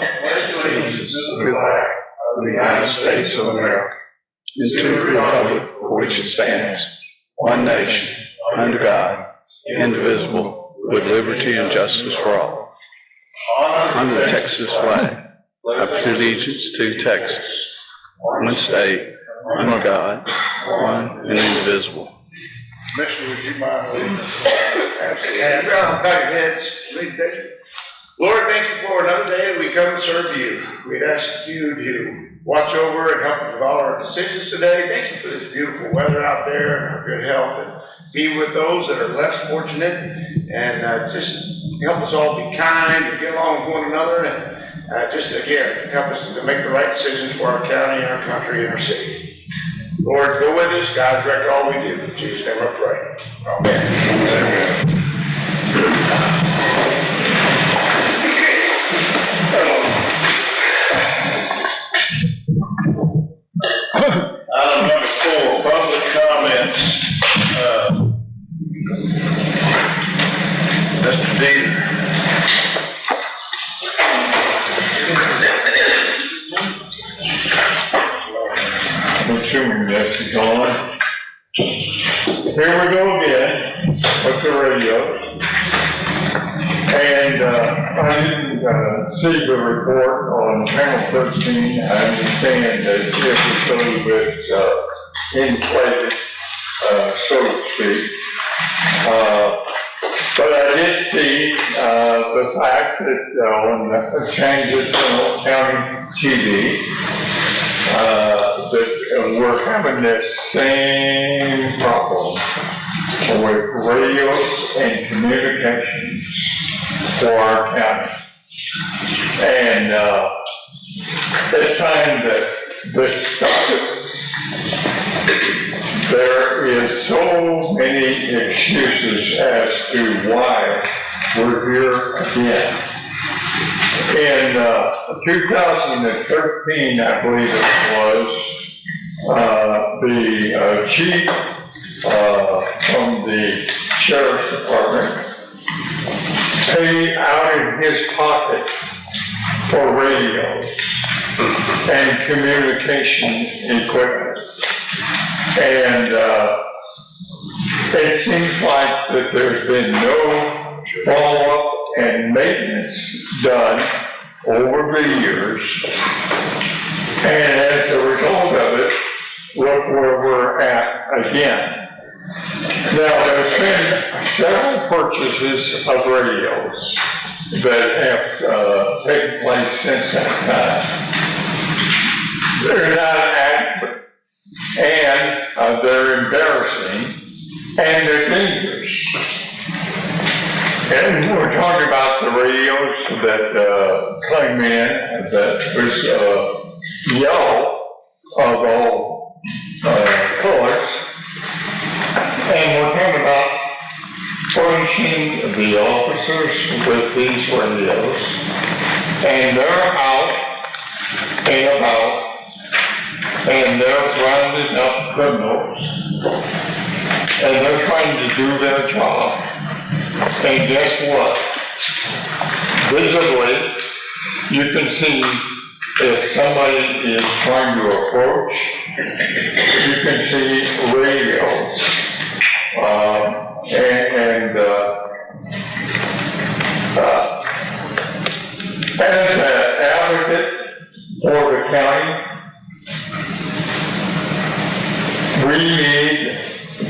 allegiance to the flag of the United States of America, and to the republic for which it stands, one nation, under God, indivisible, with liberty and justice for all. Under the Texas flag, I pledge allegiance to Texas, one state, under God, one and indivisible. Commissioner, would you mind leading us? And bow your heads, lead David. Lord, thank you for another day that we come and serve you. We'd ask you to watch over and help us with all our decisions today. Thank you for this beautiful weather out there and our good health, and be with those that are less fortunate, and just help us all be kind and get along with one another, and just again help us to make the right decisions for our county, our country, and our city. Lord, go with us, God, direct all we do. In Jesus' name I pray. Amen. Item number 4, public comments. Mr. Dieter. I'm assuming that's gone. Here we go again with the radios. And I didn't see the report on Channel 13. I understand that it was a little bit inflated, so to speak. But I did see the fact that on the San Jacinto County TV, that we're having this same problem with radios and communications for our county. And it's time that this stops. There is so many excuses as to why we're here again. In 2013, I believe it was, the chief from the sheriff's department paid out of his pocket for radios and communication equipment. And it seems like that there's been no follow-up and maintenance done over the years. And as a result of it, look where we're at again. Now, there's been several purchases of radios that have taken place since that time. They're not adequate, and they're embarrassing, and they're dangerous. And we're talking about the radios that came in that was yellow of all colors. And we're talking about furnishing the officers with these radios. And they're out and about, and they're rounding up criminals. And they're trying to do their job. And guess what? Visibly, you can see if somebody is trying to approach, you can see radios. As an advocate for the county, we need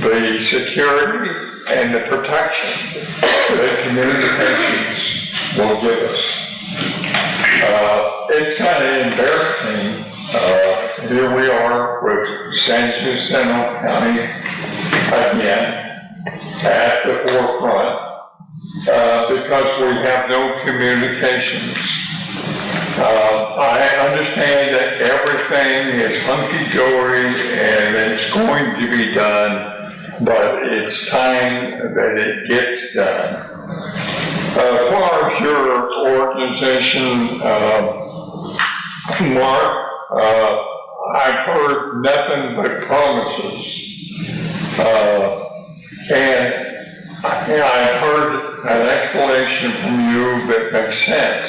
the security and the protection that communications will give us. It's kind of embarrassing. Here we are with San Jacinto County again at the forefront because we have no communications. I understand that everything is hunky-dory and it's going to be done, but it's time that it gets done. As far as your organization, Mark, I've heard nothing but promises. And I've heard an explanation from you that makes sense.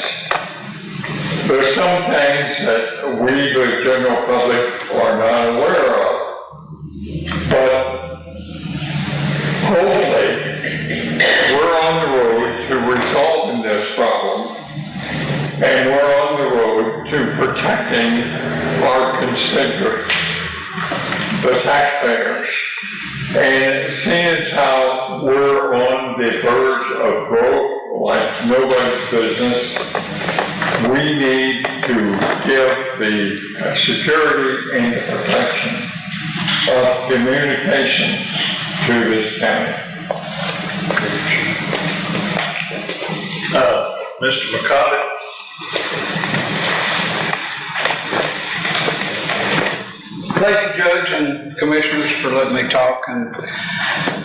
There's some things that we, the general public, are not aware of. But hopefully, we're on the road to resolving this problem, and we're on the road to protecting our constituents, the taxpayers. And seeing as how we're on the verge of growth like nobody's business, we need to give the security and the protection of communication to this county. Mr. McCollum. Thank you, Judge and Commissioners, for letting me talk. And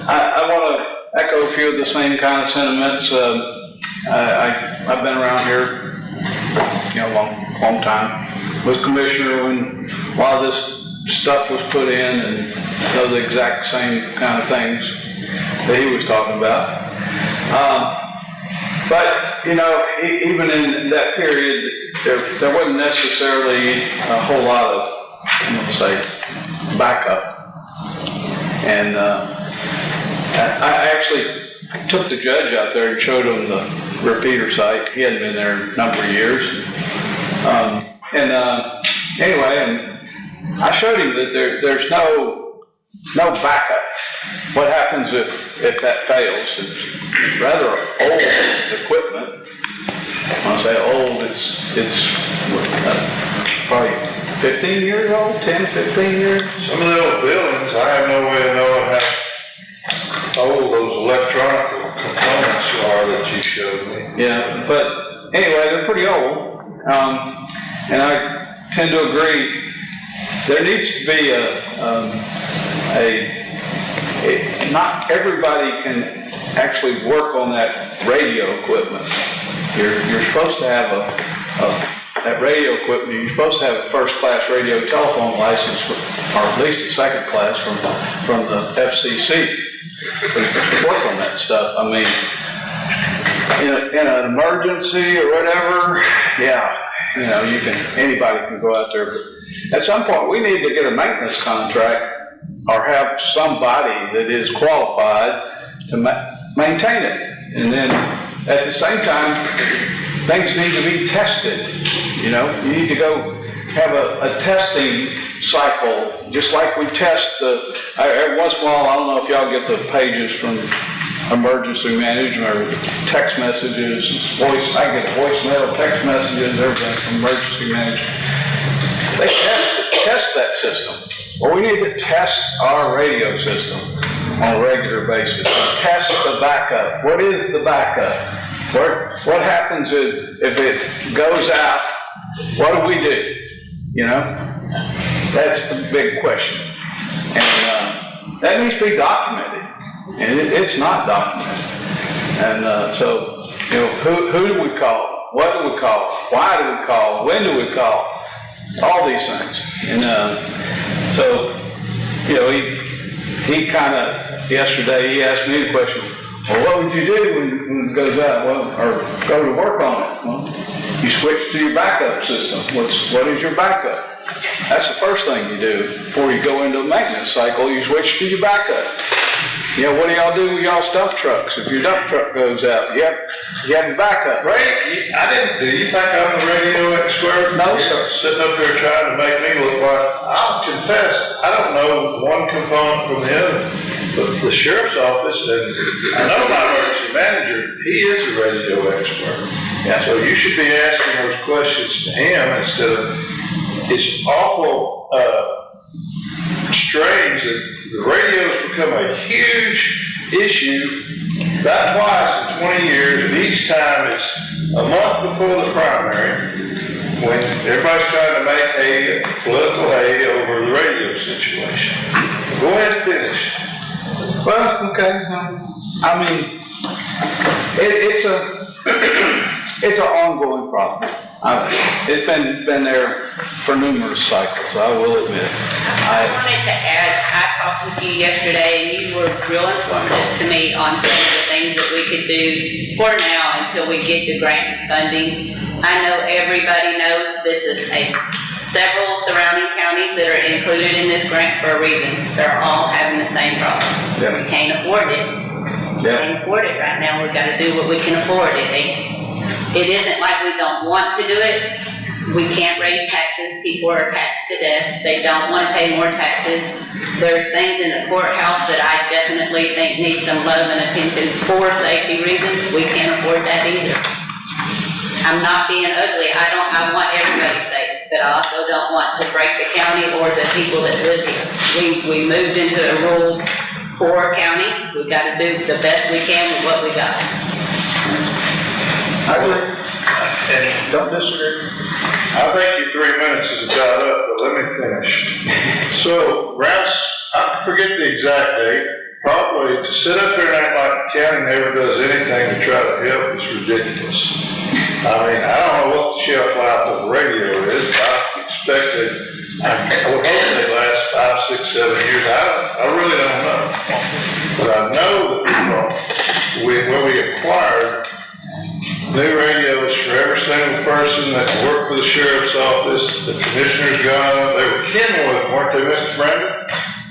I want to echo a few of the same kind of sentiments. I've been around here, long time. Was commissioner when a lot of this stuff was put in, and know the exact same kind of things that he was talking about. But even in that period, there wasn't necessarily a whole lot of, backup. And I actually took the judge out there and showed him the repeater site. He hadn't been there a number of years. Anyway, and I showed him that there's no backup. What happens if that fails? It's rather old equipment. When I say old, it's probably 15 years old, 10, 15 years. Some of the old buildings, I have no way of knowing how old those electronic components are that you showed me. Yeah, but anyway, they're pretty old. And I tend to agree, there needs to be not everybody can actually work on that radio equipment. You're supposed to have that radio equipment, you're supposed to have a first-class radio telephone license, or at least a second class from the FCC to work on that stuff. I mean, in an emergency or whatever, anybody can go out there. But at some point, we need to get a maintenance contract or have somebody that is qualified to maintain it. And then at the same time, things need to be tested. You need to go have a testing cycle, just like we test every once in a while. I don't know if y'all get the pages from emergency management or text messages, I get voicemail, text messages, everything from emergency management. They test that system. Well, we need to test our radio system on a regular basis. Test the backup. What is the backup? What happens if it goes out? What do we do? That's the big question. And that needs to be documented. And it's not documented. And who do we call? What do we call? Why do we call? When do we call? All these things. And he kind of, yesterday, he asked me the question, well, what would you do when it goes out? Well, or go to work on it. Well, you switch to your backup system. What is your backup? That's the first thing you do before you go into a maintenance cycle. You switch to your backup. What do y'all do with y'all's dump trucks? If your dump truck goes out, you have a backup. Ray, do you think I'm the radio expert? No, sir. Sitting up there trying to make me look like, I'll confess, I don't know one component from the other. But the sheriff's office, and I know my emergency manager, he is a radio expert. Yeah. So you should be asking those questions to him instead of, it's awful strange that the radio's become a huge issue about twice in 20 years, and each time it's a month before the primary when everybody's trying to make a political hay over the radio situation. Go ahead and finish. Well, okay. I mean, it's an ongoing problem. It's been there for numerous cycles, I will admit. I wanted to add, I talked with you yesterday and you were real informative to me on some of the things that we could do for now until we get the grant funding. I know everybody knows this is several surrounding counties that are included in this grant for a reason. They're all having the same problem. Yeah. We can't afford it. We can't afford it right now. We've got to do what we can afford. It isn't like we don't want to do it. We can't raise taxes. People are taxed to death. They don't want to pay more taxes. There's things in the courthouse that I definitely think need some love and attention for safety reasons. We can't afford that either. I'm not being ugly. I want everybody safe, but I also don't want to break the county or the people that live here. We moved into a rural poor county. We've got to do the best we can with what we got. I agree. And don't disagree. I think your 3 minutes is about up, but let me finish. So, I forget the exact date, probably to sit up there and act like the county never does anything to try to help is ridiculous. I mean, I don't know what the shelf life of a radio is, but I expect that, I would hope they last 5, 6, 7 years. I really don't know. But I know that when we acquired new radios for every single person that worked for the sheriff's office, the commissioner's gone, they were Kenwood, weren't they, Mr. Brandon?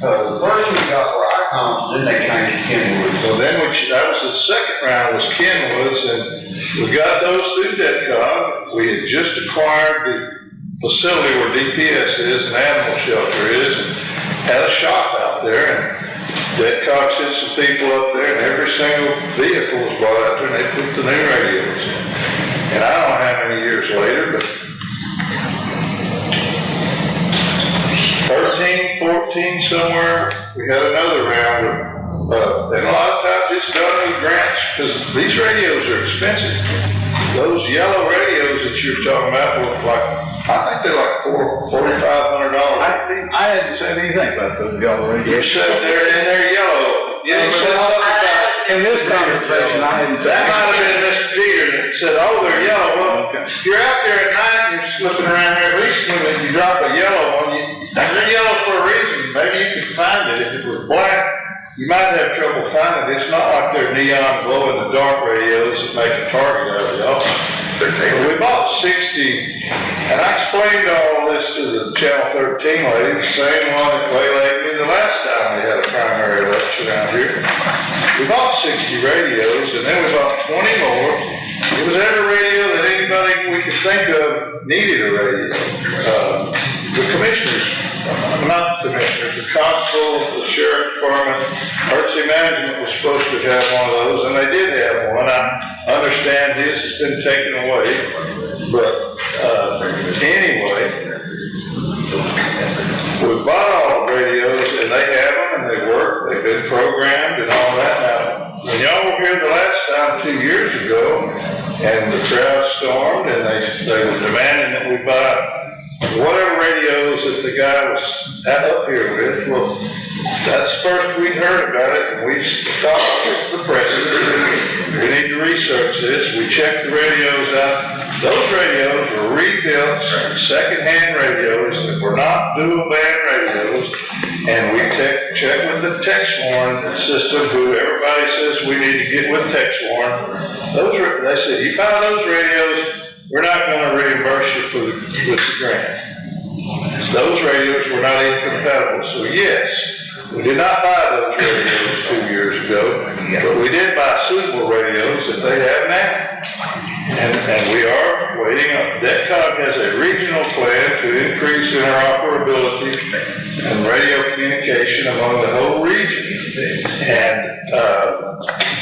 The first we got were Icons, then they changed to Kenwood. So then that was the second round was Kenwood's, and we got those through DEDCOG. We had just acquired the facility where DPS is and animal shelter is, and had a shop out there, and DEDCOG sent some people up there, and every single vehicle was brought out there, and they put the new radios in. And I don't know how many years later, but 13, 14, somewhere, we had another round of, and a lot of times it's done with grants, because these radios are expensive. Those yellow radios that you're talking about were like, I think they're like $4,500. I hadn't said anything about those yellow radios. You said they're yellow. You said something about, In this conversation, I hadn't said that might have anything. been Mr. Peter that said, oh, they're yellow. Well, Okay. if you're out there at night and you're slipping around there, at least when you drop a yellow one, they're yellow for a reason. Maybe you could find it. If it was black, you might have trouble finding it. It's not like they're neon glow in the dark radios that make a target out of y'all. We bought 60, and I explained all this to the Channel 13 lady, the same one that waylaid me the last time we had a primary election out here. We bought 60 radios, and then we bought 20 more. It was every radio that anybody we could think of needed a radio. The commissioners, not the commissioners, the constables, the sheriff department, emergency management was supposed to have one of those, and they did have one. I understand his has been taken away, but anyway, we bought all the radios, and they have them, and they work. They've been programmed and all that. Now, when y'all were here the last time 2 years ago, and the crowd stormed, and they were demanding that we buy whatever radios that the guy was up here with, well, that's the first we'd heard about it, and we stopped the presses. We need to research this. We checked the radios out. Those radios were rebuilt, second-hand radios that were not dual band radios, and we checked with the text warning system, who everybody says we need to get with text warning. They said, you buy those radios, we're not going to reimburse you with the grant. Those radios were not even compatible. So yes, we did not buy those radios 2 years ago, but we did buy suitable radios that they have now. And we are waiting on, DEDCOG has a regional plan to increase interoperability and radio communication among the whole region. And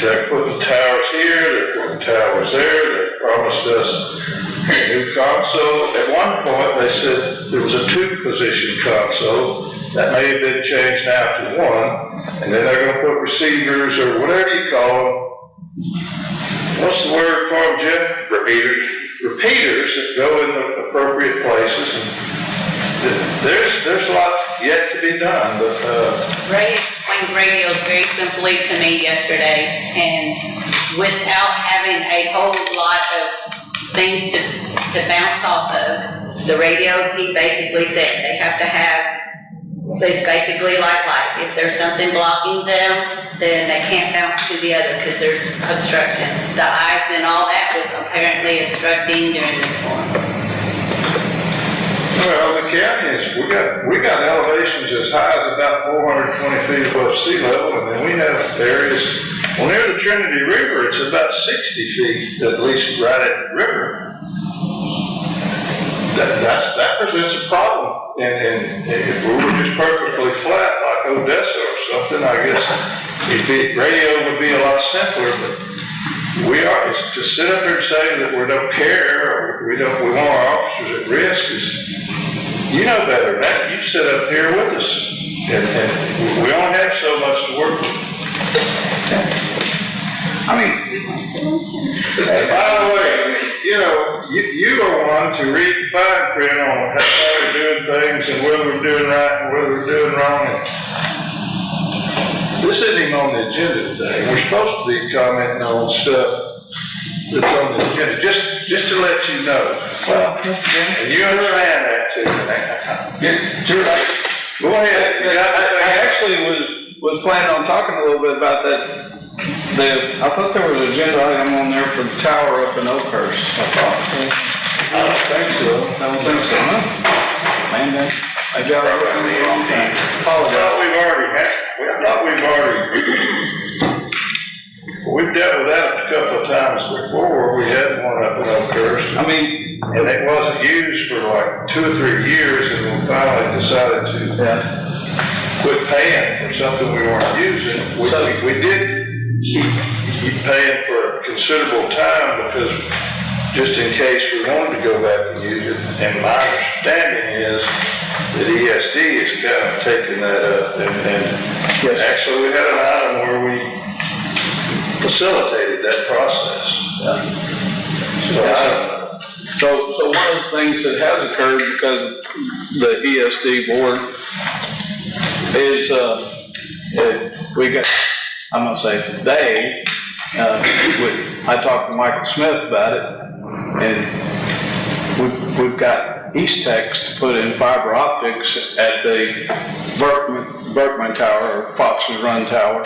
they're putting towers here, they're putting towers there, they promised us a new console. At one point, they said there was a 2-position console. That may have been changed now to 1. And then they're going to put receivers, or whatever you call them. What's the word for them, Jim? Repeaters. Repeaters that go in the appropriate places. And there's a lot yet to be done, but Ray explained radios very simply to me yesterday, and without having a whole lot of things to bounce off of, the radios, he basically said they have to have, it's basically like light. If there's something blocking them, then they can't bounce to the other because there's obstruction. The ice and all that was apparently obstructing during the storm. Well, the county is, we got elevations as high as about 420 feet above sea level, and then we have areas, well, near the Trinity River, it's about 60 feet, at least right at the river. That presents a problem, and if we were just perfectly flat like Odessa or something, I guess radio would be a lot simpler, but it's to sit up here and say that we don't care, or we want our officers at risk is, you know better than that. You sit up here with us, and we only have so much to work with. I mean, And by the way, you know, you are one to read the fine print on how we're doing things and whether we're doing right and whether we're doing wrong. And this isn't even on the agenda today. We're supposed to be commenting on stuff that's on the agenda, just to let you know. Well, and you understand that too. you're right. Go ahead. I actually was planning on talking a little bit about that. I thought there was an agenda item on there for the tower up in Oakhurst. I don't think so. No? Man, I got it in the wrong time. I thought we've dealt with that a couple of times before. We had one up in Oakhurst. I mean, And it wasn't used for like 2 or 3 years, and we finally decided to quit paying for something we weren't using. We did keep paying for a considerable time because just in case we wanted to go back and use it. And my understanding is that ESD is kind of taking that up. And actually we had an item where we facilitated that process. So one of the things that has occurred because of the ESD board is we got, I'm gonna say I talked to Michael Smith about it, and we've got East Tex to put in fiber optics at the Berkman Tower, or Fox's Run Tower,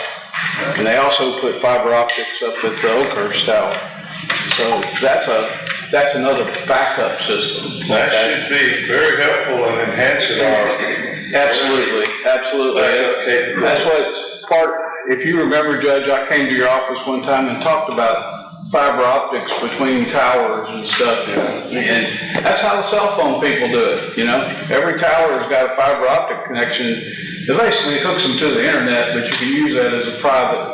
and they also put fiber optics up at the Oakhurst Tower. So that's another backup system. That should be very helpful in enhancing our. Absolutely. That's what part, if you remember, Judge, I came to your office one time and talked about fiber optics between towers and stuff. And that's how the cell phone people do it, you know? Every tower's got a fiber optic connection. It basically hooks them to the internet, but you can use that as a private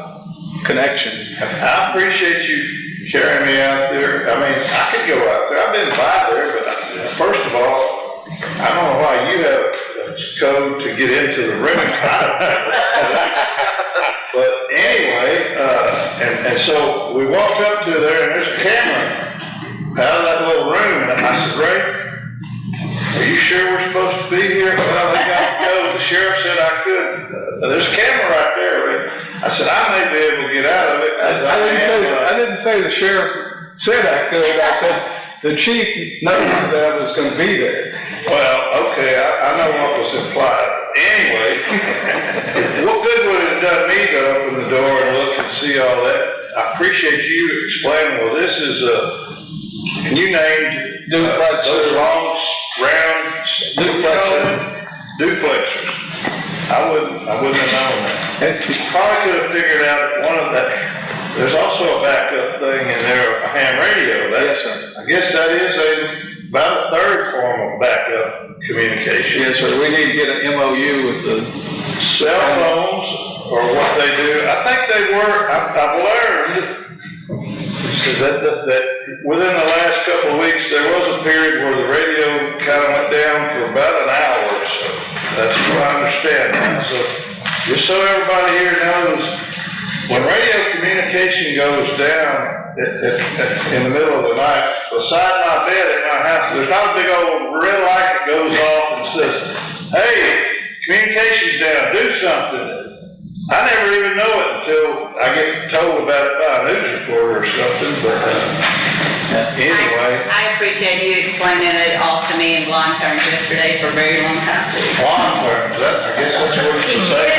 connection. I appreciate you carrying me out there. I mean, I could go out there. I've been by there, but first of all, I don't know why you have a code to get into the room. But anyway, and so we walked up to there, and there's a camera out of that little room, and I said, Ray, are you sure we're supposed to be here? Well, they got the code. The sheriff said I could. There's a camera right there, Ray. I said, I may be able to get out of it. I didn't say the sheriff said I could. I said the chief noticed that I was going to be there. Well, okay, I know what was implied. Anyway, what good would it have done me to open the door and look and see all that? I appreciate you explaining, well, this is you named those long, round duplexers. I wouldn't have known that. Probably could have figured out one of that. There's also a backup thing in there, a ham radio. Yes, sir. I guess that is about a third form of backup communication. Yes, sir. We need to get an MOU with the Cell phones or what they do. I think they were, I've learned that within the last couple of weeks, there was a period where the radio kind of went down for about an hour or so. That's what I understand now. So just so everybody here knows, when radio communication goes down in the middle of the night, beside my bed at my house, there's not a big old red light that goes off and says, hey, communication's down, do something. I never even know it until I get told about it by a news reporter or something, but anyway. I appreciate you explaining it all to me in lawn terms yesterday for a very long time. Lawn terms, I guess that's what you say.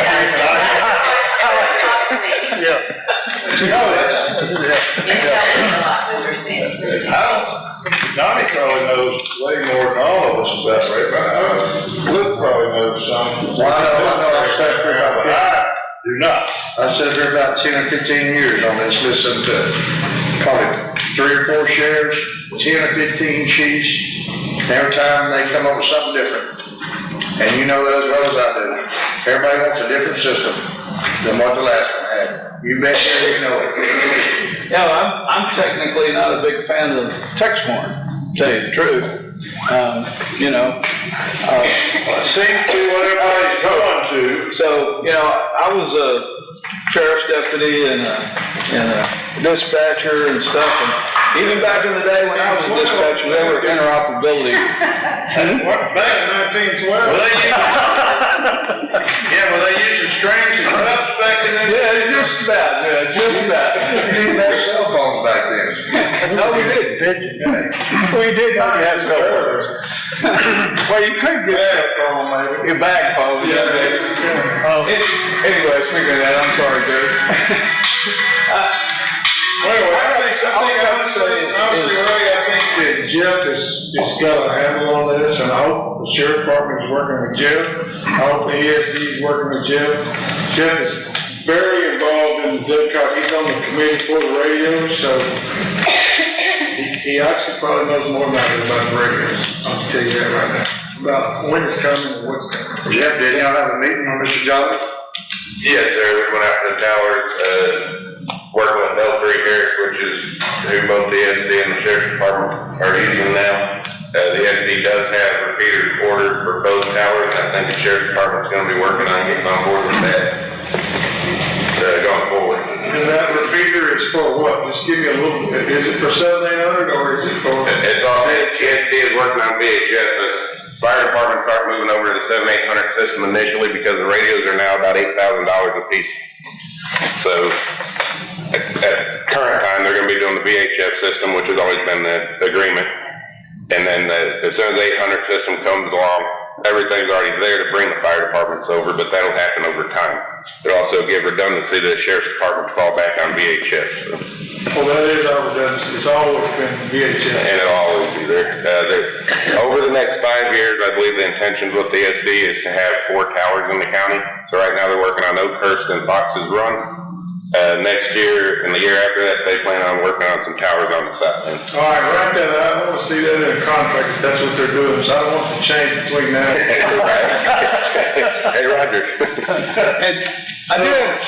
Talk to me. You know, that's, It helps a lot, we were saying. Donnie probably knows way more than all of us about it, but Luke probably knows some. Well, I know, I've sat here But about, I do not. I've sat here about 10 or 15 years on this, listening to probably 3 or 4 sheriffs, 10 or 15 chiefs. Every time they come up with something different. And you know that as well as I do. Everybody wants a different system than what the last one had. You bet you know it. Yeah, I'm technically not a big fan of text horn, to tell you the truth. You know, Well, it seems to be what everybody's going to. so, you know, I was a sheriff's deputy and a dispatcher and stuff, and even back in the day when I was a dispatcher, there were interoperability. Back in 1912. Were they using, yeah, were they using strings and cups back in that? Yeah, just about, just about. You didn't have cell phones back then. No, we didn't. We did not have cell phones. Well, you could get cell phone, maybe. Your bag phone, yeah, maybe. Anyway, speaking of that, I'm sorry, Jerry. Honestly, Ray, I think that Jeff has got a handle on this, and I hope the sheriff department is working with Jeff. I hope the ESD is working with Jeff. Jeff is very involved in the DevCog. He's on the committee for the radios, so he actually probably knows more about it about the radios. I'll tell you that right now. About when it's coming and what's coming. Jeff, did y'all have a meeting with Mr. Jolly? Yes, sir, we went out to the towers, working with L3 Harris, which is who both the SD and the sheriff's department are using now. The SD does have repeaters ordered for both towers, and I think the sheriff's department's gonna be working on getting on board with that, going forward. And that repeater is for what? Just give me a little bit. Is it for 7,800 or is it for? It's all, the SD is working on VHF, the fire department start moving over to the 7,800 system initially because the radios are now about $8,000 a piece. So, at current time, they're gonna be doing the VHF system, which has always been the agreement. And then as soon as the 800 system comes along, everything's already there to bring the fire departments over, but that'll happen over time. It'll also give redundancy to the sheriff's department to fall back on VHF. So. Well, that is our redundancy. It's always been VHF. And it'll always be there. Over the next 5 years, I believe the intentions with the SD is to have 4 towers in the county. So right now they're working on Oakhurst and Fox's Run. Next year and the year after that, they plan on working on some towers on the south end. All right, write that out. I want to see that in a contract if that's what they're doing. So I don't want to change between now and then. Hey, Roger. And I do have,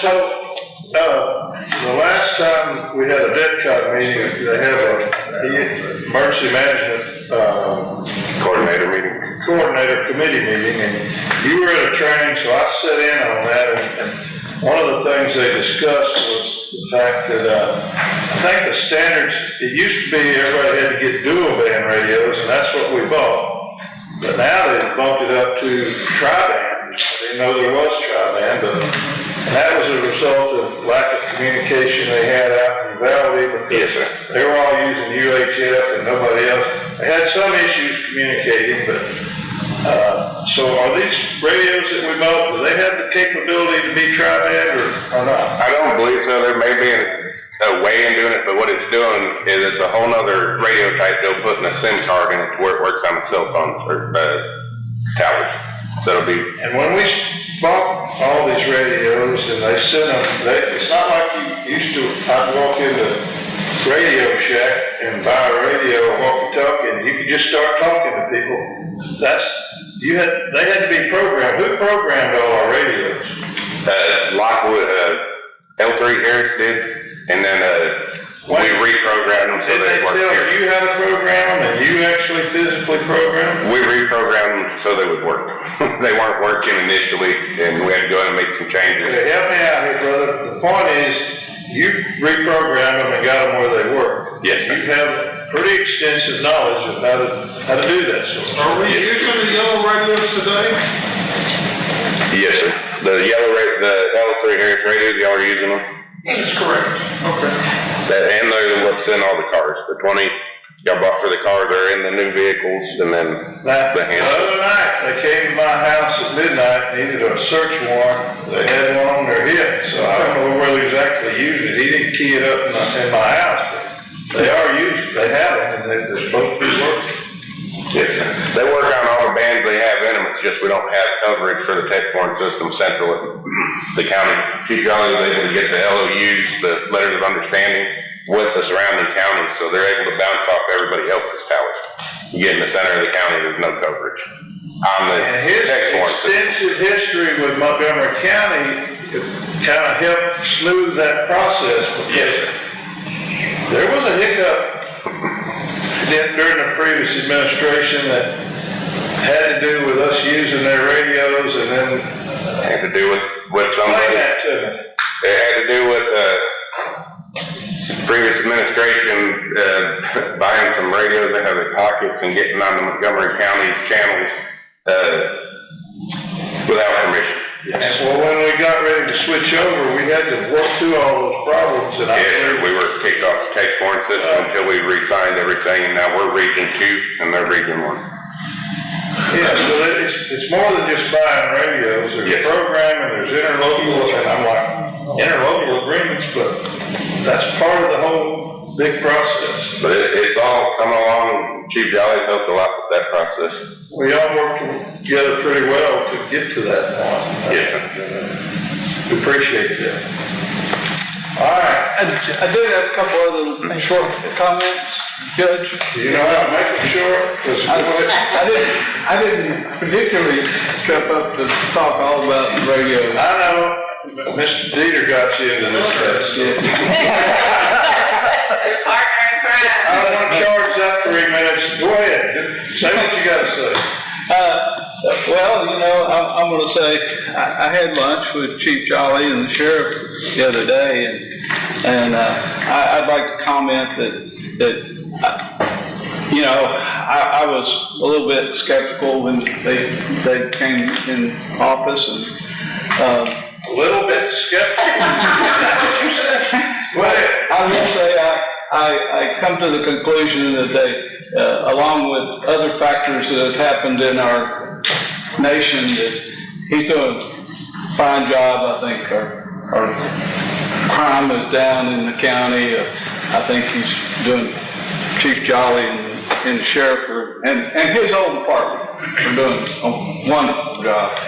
The last time we had a DEDCOG meeting, they have a emergency management, Coordinator meeting. coordinator committee meeting, and you were at a training, so I sat in on that, and one of the things they discussed was the fact that, I think the standards, it used to be everybody had to get dual band radios, and that's what we bought. But now they've bumped it up to tri-band. I didn't know there was tri-band, but that was a result of lack of communication they had out in Valley because they were all using UHF and nobody else. They had some issues communicating, but so are these radios that we bought, do they have the capability to be tri-band or not? I don't believe so. There may be a way in doing it, but what it's doing is it's a whole nother radio type they'll put in a SIM card in it where it works on the cell phone or towers. So it'll be. And when we bought all these radios and they sent them, it's not like you used to, I'd walk into Radio Shack and buy a radio or walkie-talkie and you could just start talking to people. They had to be programmed. Who programmed all our radios? Lockwood, L3 Harris did, and then we reprogrammed them so they work Did they here. tell you how to program them and you actually physically programmed them? We reprogrammed them so they would work. They weren't working initially, and we had to go in and make some changes. Okay, help me out here, brother. The point is, you reprogrammed them and got them where they work. Yes, sir. You have pretty extensive knowledge of how to do that sort of stuff. Are we using the yellow radios today? Yes, sir. The L3 Harris radios, y'all are using them? That's correct. Okay. And they're what's in all the cars, the 20, y'all bought for the cars are in the new vehicles, and then Now, the the hand. other night, they came to my house at midnight, needed a search warrant, they had one on their hip, so I don't know where they exactly used it, he didn't key it up in my house, but they are used, they have them, and they're supposed to be working. They work on all the bands they have in them, it's just we don't have coverage for the tech warrant system central at the county. Chief Jolly was able to get the LOUs, the letters of understanding, with the surrounding counties, so they're able to bounce off everybody else's towers. You get in the center of the county, there's no coverage. On the And his tech warrant system. extensive history with Montgomery County kind of helped smooth that process, Yes, because sir. there was a hiccup during the previous administration that had to do with us using their radios, and then Had to do with explain somebody. that to me. It had to do with, previous administration, buying some radios out of their pockets and getting on the Montgomery County's channels, without permission. And well, when we got ready to switch over, we had to work through all those problems, and Yes, sir, we were kicked off the tech warrant system until we re-signed everything, and now we're region 2 and they're region 1. yeah, so it's more than just buying radios, there's Yes. programming, there's interlocal, and I'm like, interlocal agreements, but that's part of the whole big process. But it's all coming along. Chief Jolly's helped a lot with that process. We all worked together pretty well to get to that point. Yes, sir. We appreciate that. All right, I do have a couple other short comments, Judge. you know how to make it short? 'Cause I didn't particularly step up to talk all about the radio. I know, Mr. Dieter got you into this mess. Your partner in crime. I don't want to charge that 3 minutes. Go ahead, say what you gotta say. Well, you know, I'm gonna say, I had lunch with Chief Jolly and the sheriff the other day, and I'd like to comment that, you know, I was a little bit skeptical when they came in office, and, A little bit skeptical. Is that what you said? Go ahead. I will say, I come to the conclusion that they, along with other factors that have happened in our nation, that he's doing a fine job. I think our crime is down in the county. I think he's doing, Chief Jolly and the sheriff and his own department are doing a wonderful job,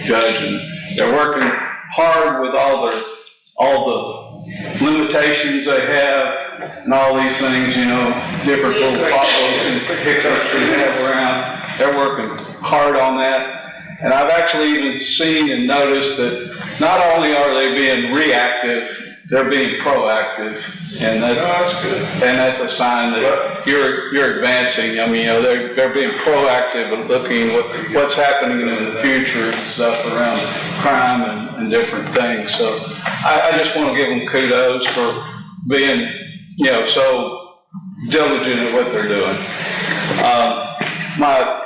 Judge, and they're working hard with all the limitations they have and all these things, you know, different little potholes and hiccups we have around. They're working hard on that. And I've actually even seen and noticed that not only are they being reactive, they're being proactive. And That's good. and that's a sign that you're advancing. I mean, you know, they're being proactive and looking what's happening in the future and stuff around crime and different things. So I just want to give them kudos for being, you know, so diligent at what they're doing. My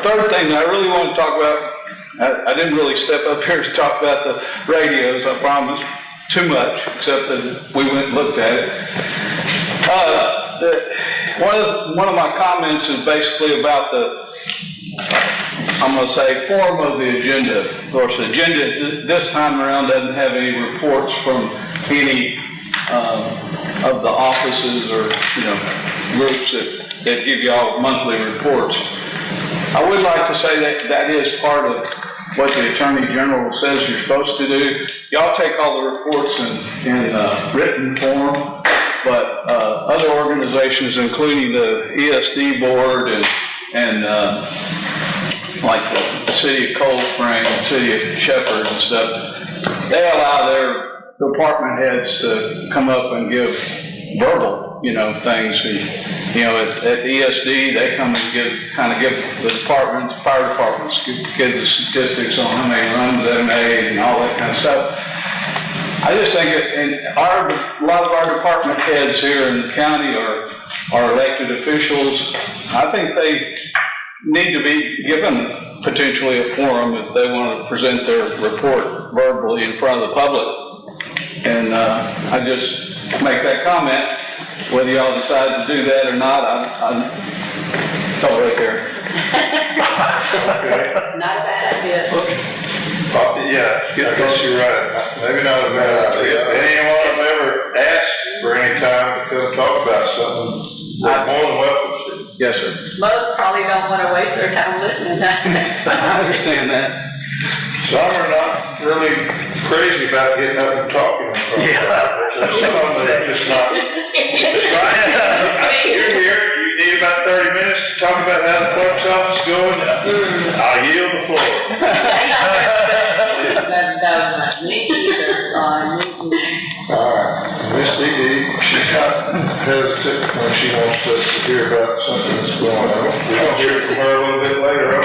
third thing that I really want to talk about, I didn't really step up here to talk about the radios, I promise. Too much, except that we went and looked at it. One of my comments is basically about I'm going to say, form of the agenda. Of course, the agenda this time around doesn't have any reports from any of the offices or, you know, groups that give you all monthly reports. I would like to say that is part of what the Attorney General says you're supposed to do. Y'all take all the reports in written form, but other organizations, including the ESD board and like the city of Cold Spring, the city of Shepherd and stuff, they allow their department heads to come up and give verbal, you know, things. You know, at ESD, they come and give the department, the fire departments, give the statistics on how many runs they made and all that kind of stuff. I just think a lot of our department heads here in the county are elected officials. I think they need to be given potentially a forum if they want to present their report verbally in front of the public. And I just make that comment. whether y'all decide to do that or not, I don't really care. Not a bad idea. Yeah, I guess you're right. Maybe not a bad idea. If anyone have ever asked for any time to come talk about something, they're more than welcome to. Yes, sir. Most probably don't want to waste their time listening to that. I understand that. Some are not really crazy about getting up and talking in front of them. There's some of them that are just not. It's right. You're here, you need about 30 minutes to talk about how the clerk's office is going. I'll yield the floor. That doesn't, me either, All right, Miss Dee Dee, she's not hesitant when she wants us to hear about something that's going on. We're gonna hear from her a little bit later on,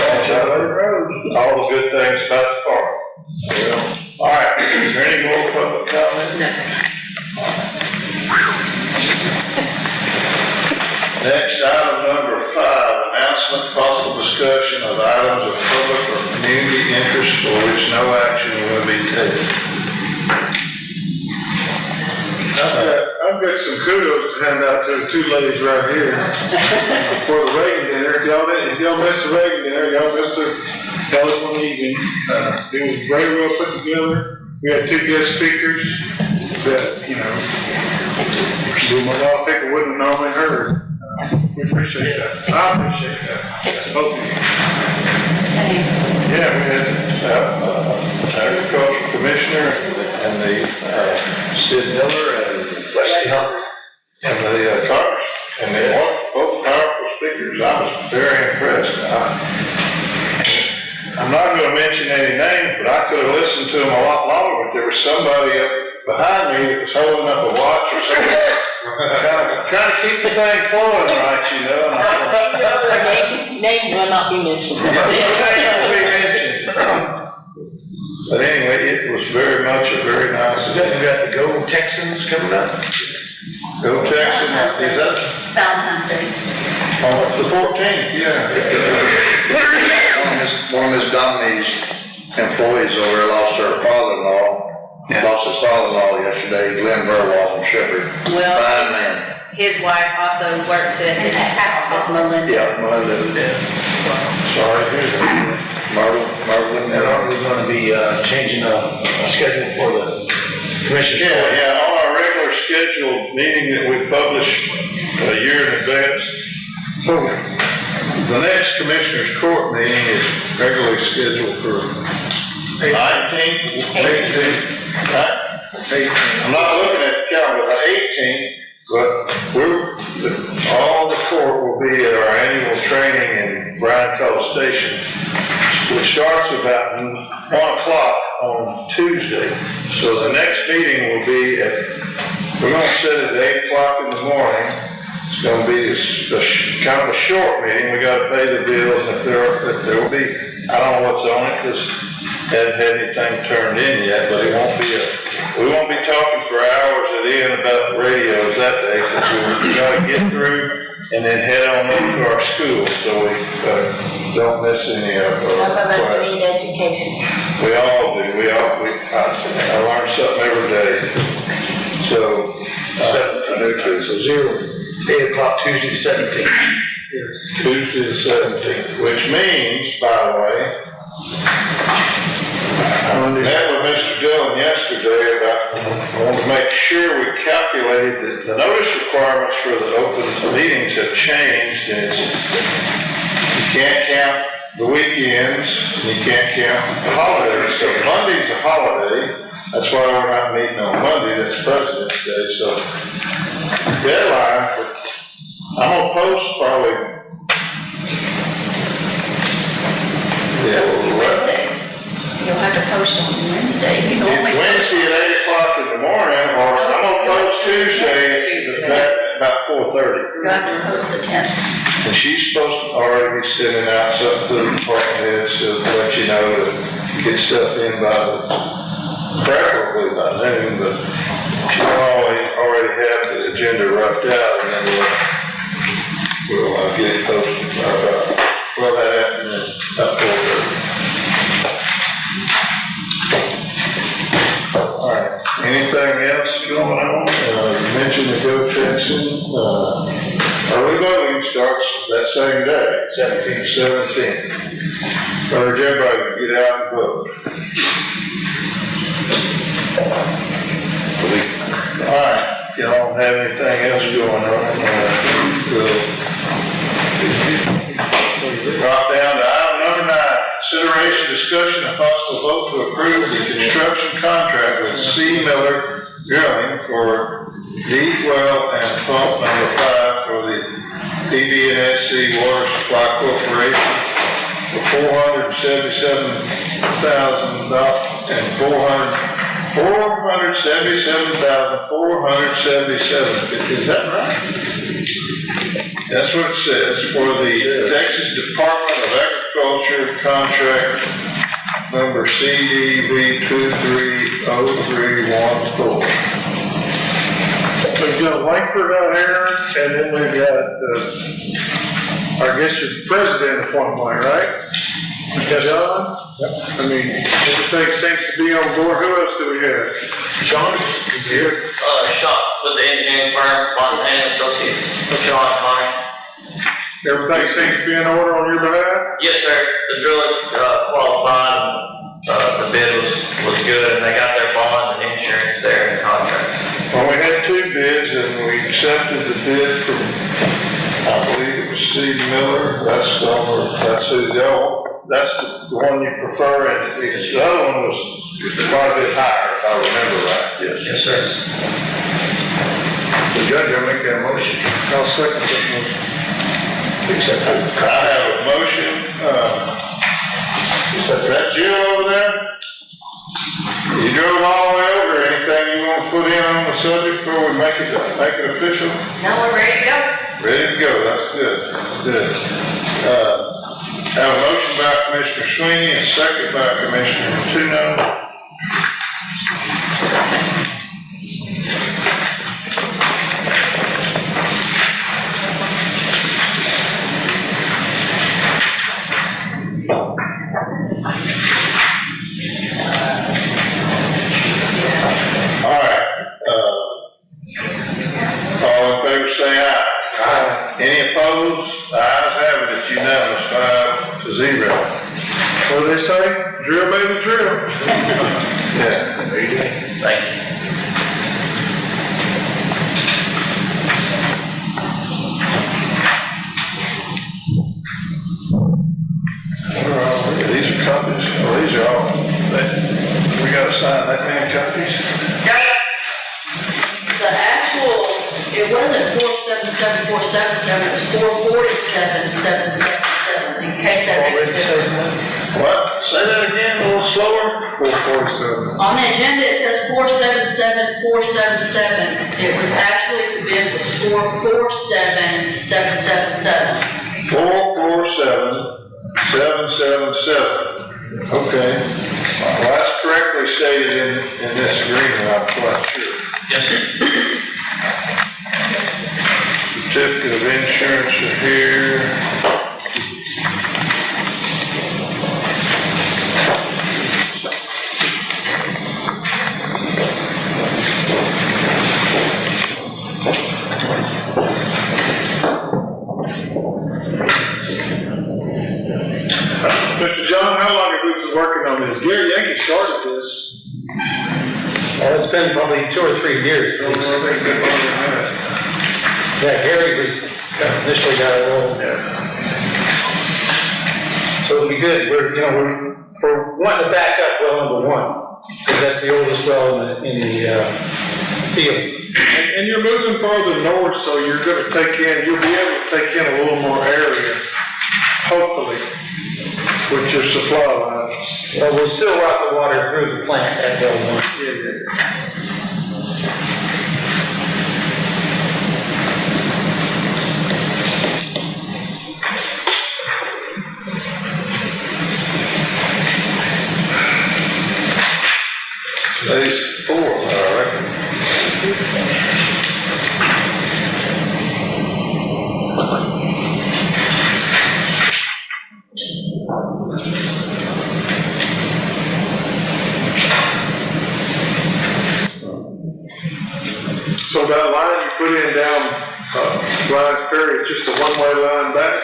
all the good things about the farm. All right, is there any more public comment? No. Next, item number 5, announcement, possible discussion of items of public or community interest for which no action will be taken. I've got some kudos to hand out to the two ladies right here for the Reagan dinner. If y'all missed the Reagan dinner, y'all missed the telephone evening. It was very well put together. We had 2 guest speakers that, a lot of people wouldn't have normally heard. We appreciate that. I appreciate that. Both of you. Yeah, we had agricultural commissioner and the Sid Miller and Leslie Hunt and the Congress, and they were both powerful speakers. I was very impressed. I'm not going to mention any names, but I could have listened to them a lot longer, but there was somebody up behind me that was holding up a watch or something, trying to keep the thing flowing right, Name will not be mentioned. But anyway, it was very much a very nice event. We got the Go Texans coming up. Go Texans, is that Valentine's Day. the 14th? Yeah. One of Ms. Dominique's employees over there lost her father-in-law. Lost his father-in-law yesterday, Glenn Burwell from Shepherd. Well, Fine man. his wife also works at the house, Miss Melinda. Yeah, Melinda. Sorry, here's Marvin. And are we gonna be, changing a schedule for the commissioners? Yeah, on our regular scheduled meeting that we publish a year in advance. So the next Commissioners Court meeting is regularly scheduled for 19th, 18th. I'm not looking at the calendar, the 18th, but all the court will be at our annual training in Bryan College Station, which starts about 1 o'clock on Tuesday. So the next meeting will be we're going to set it at 8 o'clock in the morning. It's going to be kind of a short meeting. We got to pay the bills, and if there will be, I don't know what's on it because haven't had anything turned in yet, but it won't be we won't be talking for hours at the end about the radios that day because we got to get through and then head on up to our school so we don't miss any of our Some of us classes. need education. We all do. I learn something every day. So, 8 o'clock Tuesday the 17th. Tuesday the 17th, which means, by the way, I met with Mr. Dillon yesterday I wanted to make sure we calculated that the notice requirements for the open meetings have changed, and you can't count the weekends, and you can't count the holidays. So Monday's a holiday. That's why we're not meeting on Monday. That's President's Day. So deadline for, I'm gonna post probably. Wednesday. You'll have to post on Wednesday. You normally Wednesday at 8 o'clock in the morning, or I'm gonna post Tuesday at about 4:30. You have to post the 10th. And she's supposed to already be sending out something to the department heads to let you know to get stuff in preferably by noon, but she'll already have the agenda roughed out, and then we'll get it posted that afternoon, about 4:30. All right, anything else going on? You mentioned the Go Texan, same day? 17. Urge everybody to get out and vote. All right, y'all don't have anything else going on? We'll drop down to item number 9, consideration, discussion, and possible vote to approve the construction contract with C. Miller Drilling for deep well and pump number 5 for the PB&SC Water Supply Corporation for $477,477. Is that right? That's what it says, for the Texas Department of Agriculture contract number CDV 230314. We've got Langford out here, and then we've got, I guess your president appointment, right? John? I mean, everything seems to be on board. Who else do we have? John is here. Sean with the engineering firm, Montana Associates, Sean Connie. Everything seems to be in order on your behalf? Yes, sir. The drillers qualified, the bid was good, and they got their bonds and insurance there in the contract. Well, we had 2 bids, and we accepted the bid from, I believe it was C. Miller. That's who that's the one you prefer, and the other one was quite a bit higher, if I remember right. Yes, sir. The judge will make that motion. I'll second that motion. I have a motion, is that Jill over there? You drove all the way over, anything you want to put in on the subject before we make it official? No, we're ready to go. Ready to go, that's good, good. Have a motion by Commissioner Sweeney, and a second by Commissioner Tuno. All right, all in favor say aye. Aye. Any opposed? The ayes have it, it's unanimous, 5-0. What do they say? Drill, baby, drill. Yeah. Thank you. These are copies, well, these are all, we gotta sign that many copies? The actual, it wasn't 477477, it was 447777, in case that's. What? Say that again, a little slower? 447. On the agenda, it says 477477. It was actually, the bid was 447777. 447777. Okay. Well, that's correctly stated in this agreement, I'm quite sure. Yes, sir. Certificate of insurance are here. Mr. John, how long have we been working on this? Gary Yankee started this. Well, it's been probably 2 or 3 years. I think it's been longer than that. Yeah, Gary was initially got it rolling. So it'll be good. We're wanting to back up well number 1, because that's the oldest well in the field. And you're moving farther north, so you'll be able to take in a little more area, hopefully, with your supply lines. Well, we'll still route the water through the plant at well 1. Phase 4, I reckon. So that line you put in down Ryan's Ferry is just a one-way line back?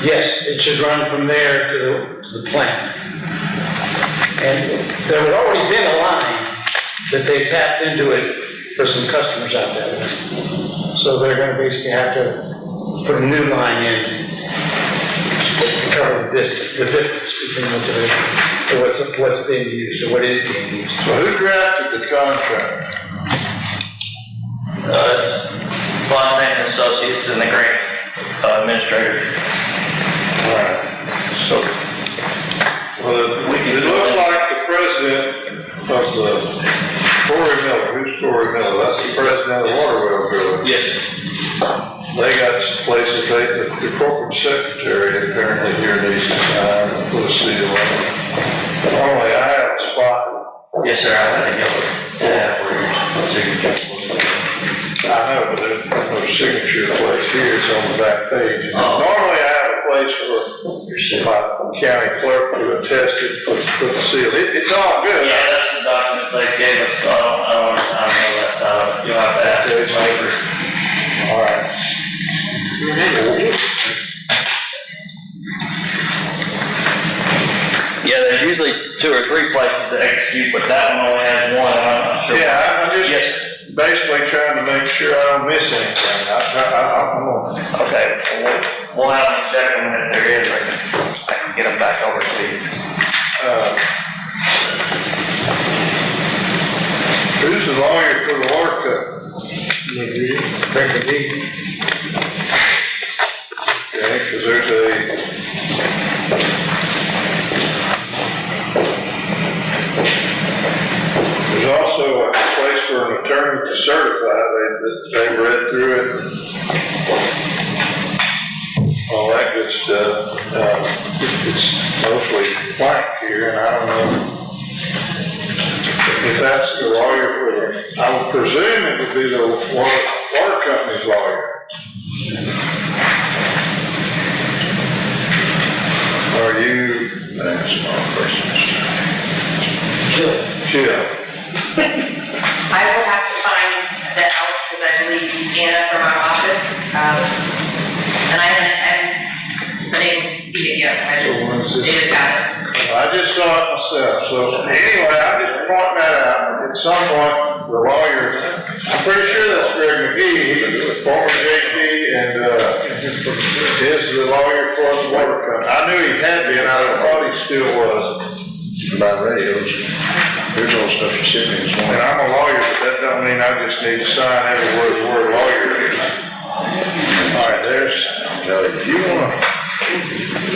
Yes, it should run from there to the plant. And there had already been a line that they tapped into it for some customers out there. So they're gonna basically have to put a new line in to cover the difference between what's being used or what is being used. So who drafted the contract? Fontaine and Associates and the grant administrator. Alright, so, well, it looks like the president of the Corey Miller, who's Corey Miller? That's the president of the water well builder. Yes. They got some places, the corporate secretary apparently here needs to sign and put a seal on it. Only I have a spot. Yes, sir, I had a yellow tab where your signature was. I know, but there's no signature place here, it's on the back page. Normally I have a place for my county clerk to attest it, put the seal. It's all good. Yeah, that's the documents they gave us, so I don't know that side. You'll have to ask them later. All right. Yeah, there's usually 2 or 3 places to execute, but that one only has one, and I'm not sure. Yeah, I'm just Yes, sir. basically trying to make sure I don't miss anything. Okay, we'll have them check them, and if there is, I can get them back over to you. Who's the lawyer for the water cut? Okay, because there's also a place for an attorney to certify. They read through it, all that good stuff. It's mostly blank here, and I don't know if that's the lawyer for I would presume it would be the water company's lawyer. Are you, that's my questions. Jill. I will have to find that out because I believe Anna from our office, and I haven't been able to see it yet. They just got it. I just saw it myself, so anyway, I'm just pointing that out. At some point, the lawyer, I'm pretty sure that's Greg McGee, former JP, and is the lawyer for the water company. I knew he had been, I thought he still was. By radios. Here's all the stuff you sent me this morning. And I'm a lawyer, but that don't mean I just need to sign every word the word lawyer is. All right, there's, if you want to.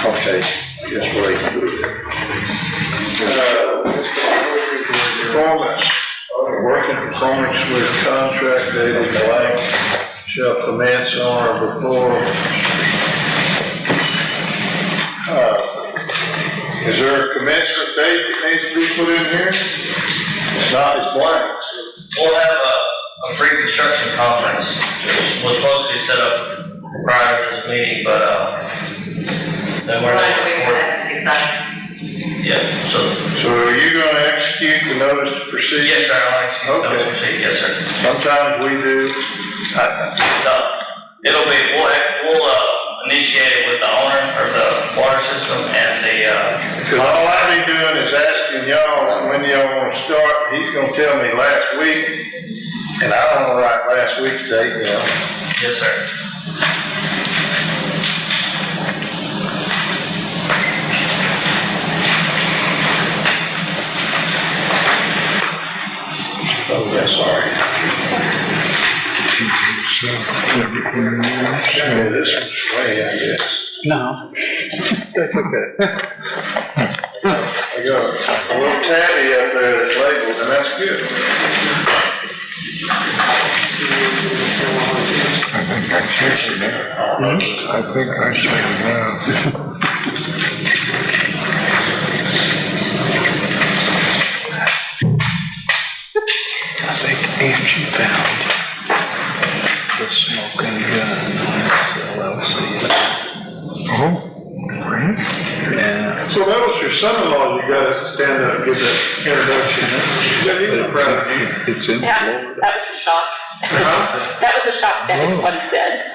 Okay, just wait. Performance, working performance with contract dated blank shall commence on or before. Is there a commencement date that needs to be put in here? It's not, it's blank. We'll have a pre-construction conference. It was supposed to be set up prior to this meeting, but, then we're. Yeah, so. So are you gonna execute the notice to proceed? Yes, sir, I'll execute Okay. those proceed, yes, sir. Sometimes we do. No, it'll be, we'll initiate it with the owner of the water system and the, Because all I'll be doing is asking y'all when y'all wanna start. He's gonna tell me last week, and I don't wanna write last week's date down. yes, sir. Oh, yeah, sorry. Yeah, this one's way, I guess. No. That's okay. I got a little tabby up there that's labeled, and that's good. I think I changed it. I think I changed it now. I think Angie found the smoking gun LLC. Oh, really? Yeah. So that was your son-in-law, you gotta stand up and give that introduction. Yeah, he was proud of you. It's in Yeah, Florida. that was a shock. That was a shock, that is what he said.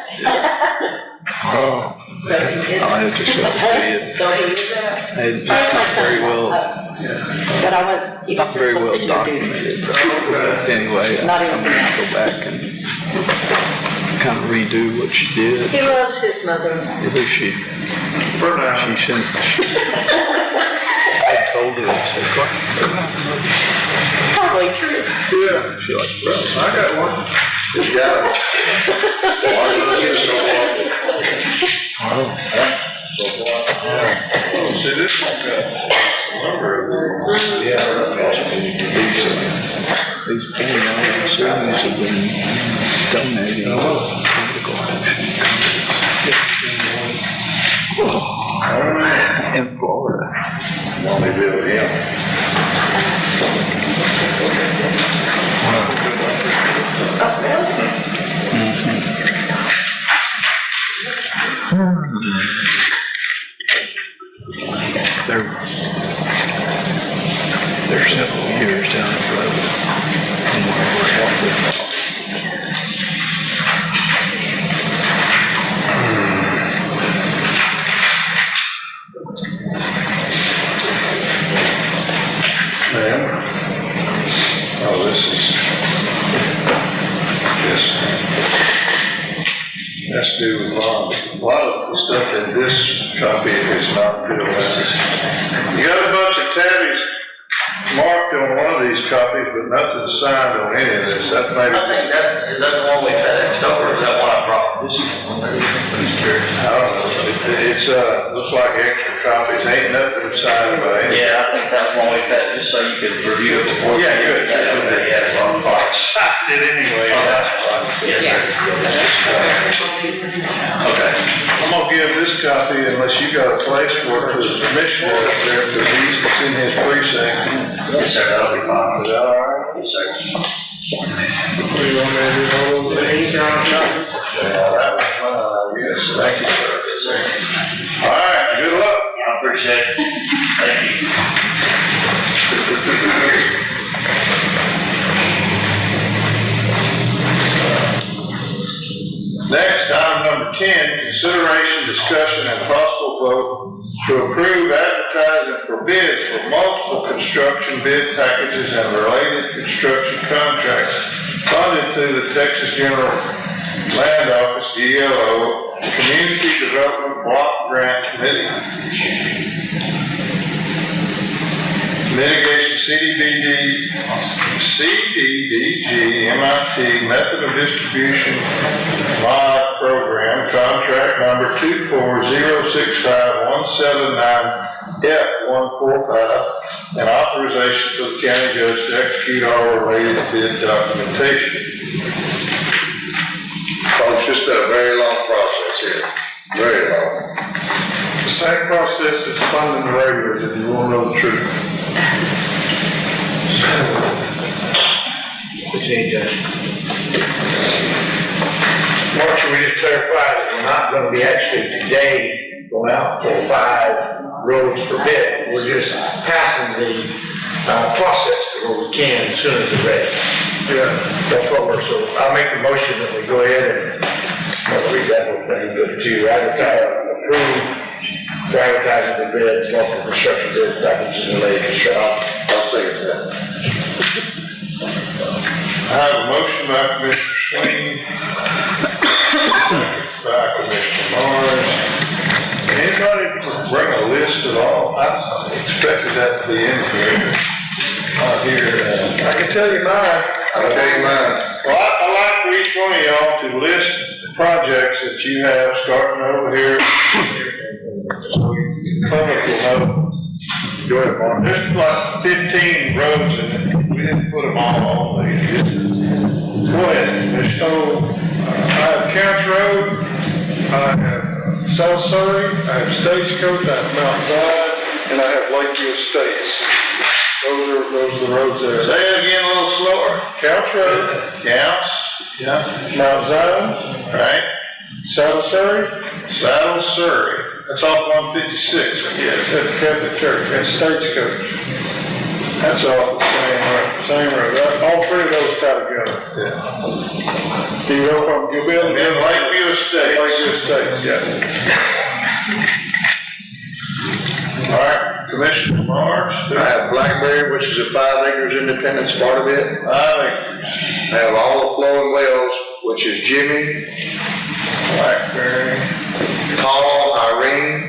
Oh, So he is, I just have to tell you, so he is it's not very well, But I went, he was not just very well supposed to introduce. documented. But anyway, Not I'm anything gonna else. go back and kind of redo what she did. He loves his mother. At least she For now. shouldn't. I told her, I said, "What?" Probably true. Yeah, She like, well, I got one. You got it. Why do you get so far? So far. Oh, see, this one got lumber. these poor young Sunnis have been donating political action in Florida. Only bit with him. They're several years down the road from where we're headed. Oh, this has to do with a lot of the stuff in this copy is not good. You got a bunch of tabbies marked on one of these copies, but nothing signed on any of this. That I maybe, think that, is that the one we FedExed over, or is that one I brought? This is the one that is curious. I don't know, it's, looks like extra copies, ain't nothing signed by any. Yeah, I think that was one we FedExed, just so you could review it before. Yeah, good. Yeah, that's what I'm talking. Signed it anyway. Oh, that's right. Yes, sir. Okay. I'm gonna give this copy unless you got a place for it to the commissioner up there, because it's in his precinct. Yes, sir, that'll be fine. Is that all right? Yes, sir. Yes, thank you, sir. Yes, sir. All right, good luck. I appreciate it. Thank you. Next, item number 10, consideration, discussion, and possible vote to approve advertising for bids for multiple construction bid packages and related construction contracts funded through the Texas General Land Office, GLO, Community Development Block Grant Committee. Mitigation, CDBG, MIT, Method of Distribution Mod Program, contract number 24065-179F145, and authorization for the county judge to execute all related bid documentation. Oh, it's just a very long process here, very long. The same process as funding the radios, if you want to know the truth. Mark, should we just clarify that we're not gonna be actually today going out for 5 roads for bid? We're just passing the, process to where we can as soon as they're ready. Yeah. That's what we're, so I'll make the motion that we go ahead and, I'll read that whole thing, but to advertise, approve, for advertising the bids, multiple construction bids, packages and related construction. I'll second that. I have a motion by Commissioner Sweeney, second by Commissioner Morris. Anybody bring a list at all? I expected that to be in here. Not here. I can tell you mine. I'll tell you mine. Well, I'd like for each one of y'all to list the projects that you have starting over here. So we Go ahead, Mark. There's like 15 roads in it. We didn't put them all on there. Go ahead. So, I have Counts Road, I have South Surrey, I have Stagecoach, I have Mount Zion, and I have Lakeview Estates. Those are the roads there. Say it again a little slower. Counts Road, Counts, yeah, Mount Zion, right? South Surrey, Saddle, Surrey. that's off 156, yes, that's Catholic Church, and Stagecoach. That's off the same road. All three of those tie together. Yeah. You go from Gilbert to Then Lakeview Estates. Lakeview Estates, yeah. All right, Commissioner Marks. I have Blackberry, which is a 5 acres independence part of it. 5 acres. I have all the flowing wells, which is Jimmy, Blackberry. Paul, Irene,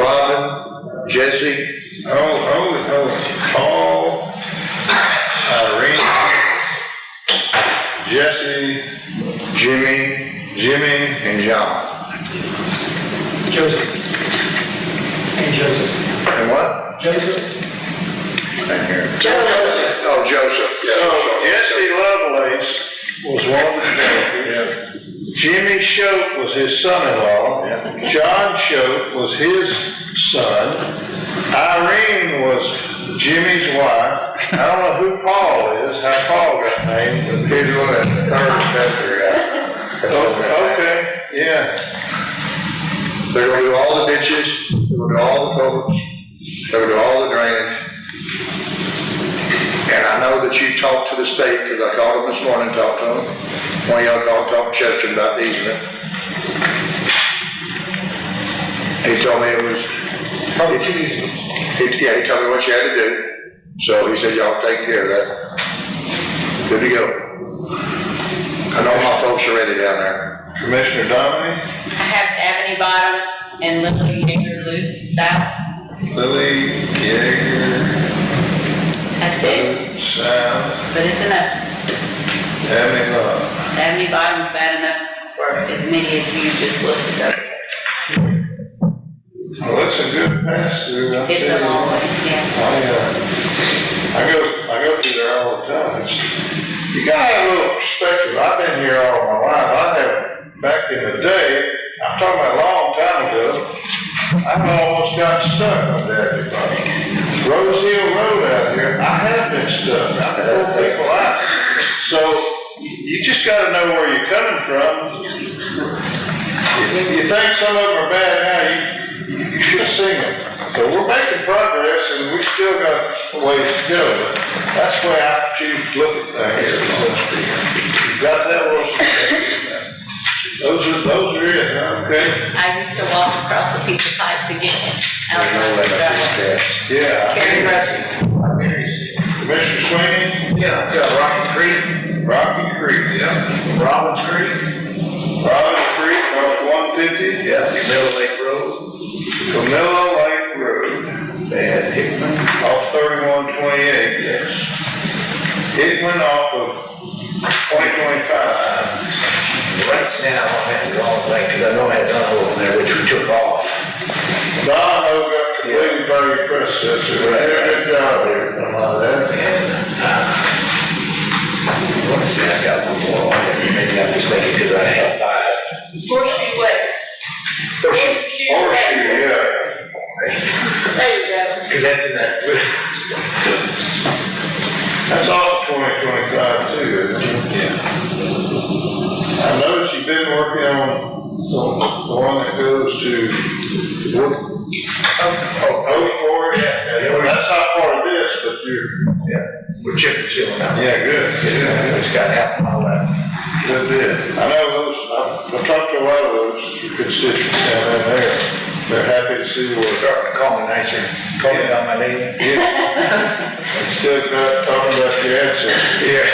Robin, Jesse, Paul, Irene, Jesse, Jimmy, and John. Joseph. And Joseph. And what? Joseph. Oh, Joseph. So Jesse Lovelace was one of the developers. Jimmy Choate was his son-in-law. John Choate was his son. Irene was Jimmy's wife. I don't know who Paul is, how Paul got named. He's one of the third investor guy. Okay, yeah. They're gonna do all the ditches, they're gonna do all the culverts, they're gonna do all the drainage. And I know that you talked to the state, because I called them this morning, talked to them. One of y'all talked to Chester about the easement. He told me it was, Probably 2 easements. he told me what you had to do. So he said, y'all take care of that. Good to go. I know my folks are ready down there. Commissioner Dominic? I have Ebony Bottom and Lily Yeager Loop South. Lily, Yeager, That's it, South, but it's enough. Ebony Love. Ebony Bottom's bad enough for as many as you just listed up. Well, it's a good pass through. It's a long way, yeah. I go through there all the time. You gotta have a little perspective. I've been here all my life. I have, back in the day, I'm talking about a long time ago, I almost got stuck on that. Rose Hill Road out here, I have been stuck. I've pulled people out. So you just gotta know where you're coming from. If you think some of them are bad now, you should have seen them. So we're making progress and we still got a ways to go. But that's the way I choose to look at things. You got that, those are it, okay? I used to walk across a piece of pipe to get out of the driveway. Yeah. Carry Road. Commissioner Sweeney? Yeah, Rocky Creek. Rocky Creek, yeah. Robbins Creek. Robbins Creek, off 150. Yeah, Camilla Lake Road. Camilla Lake Road. And Hickman. Off 3128, yes. Hickman off of 2025. Right now, I have the wrong thing, because I know I had Donahoe over there, which we took off. Donahoe got completely buried predecessor. They did a good job there, on all that. And, let's see, I got one more on there, maybe I'm just thinking because I had 5. Horseshoe Way. Horseshoe, yeah. There you go. Because that's in that. That's off 2025 too, isn't it? Yeah. I noticed you've been working on the one that goes to Oak Forest. Yeah, that's not part of this, but Yeah, we're chipping sealing now. yeah, good. It's got half a mile left. Good deal. I know those, I've talked to a lot of those constituents down in there. They're happy to see where. Starting to call me nicer, call me on my name. Instead of talking about the answer. Yeah.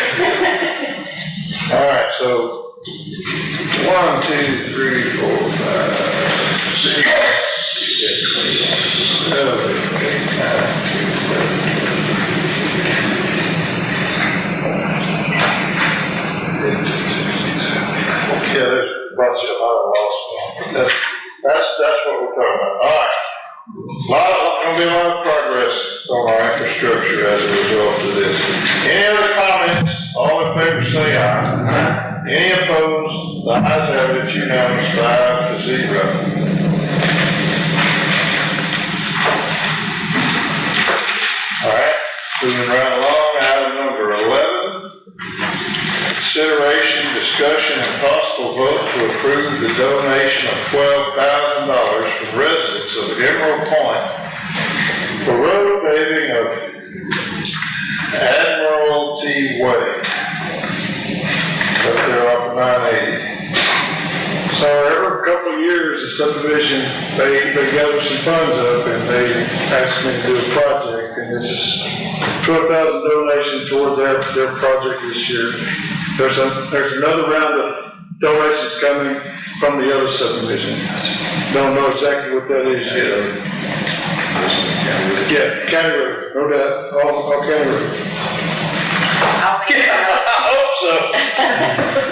All right, so 1, 2, 3, 4, 5, 6, 7, 8, 9. Yeah, there's a bunch of other laws. That's what we're talking about. All right. Gonna be a lot of progress progress on our infrastructure as a result of this. Any other comments? All in favor say aye. Any opposed? The ayes have it, unanimous, 5-0. All right, moving right along, item number 11. Consideration, discussion, and possible vote to approve the donation of $12,000 from residents of Emerald Point for road paving of Admiralty Way up there off of 980. So every couple of years, the subdivision, they gather some funds up and they ask me to do a project, and this is $12,000 donation toward their project this year. There's another round of donations coming from the other subdivision. Don't know exactly what that is yet. Yeah, county road, no doubt, all county road. I'll make I hope so.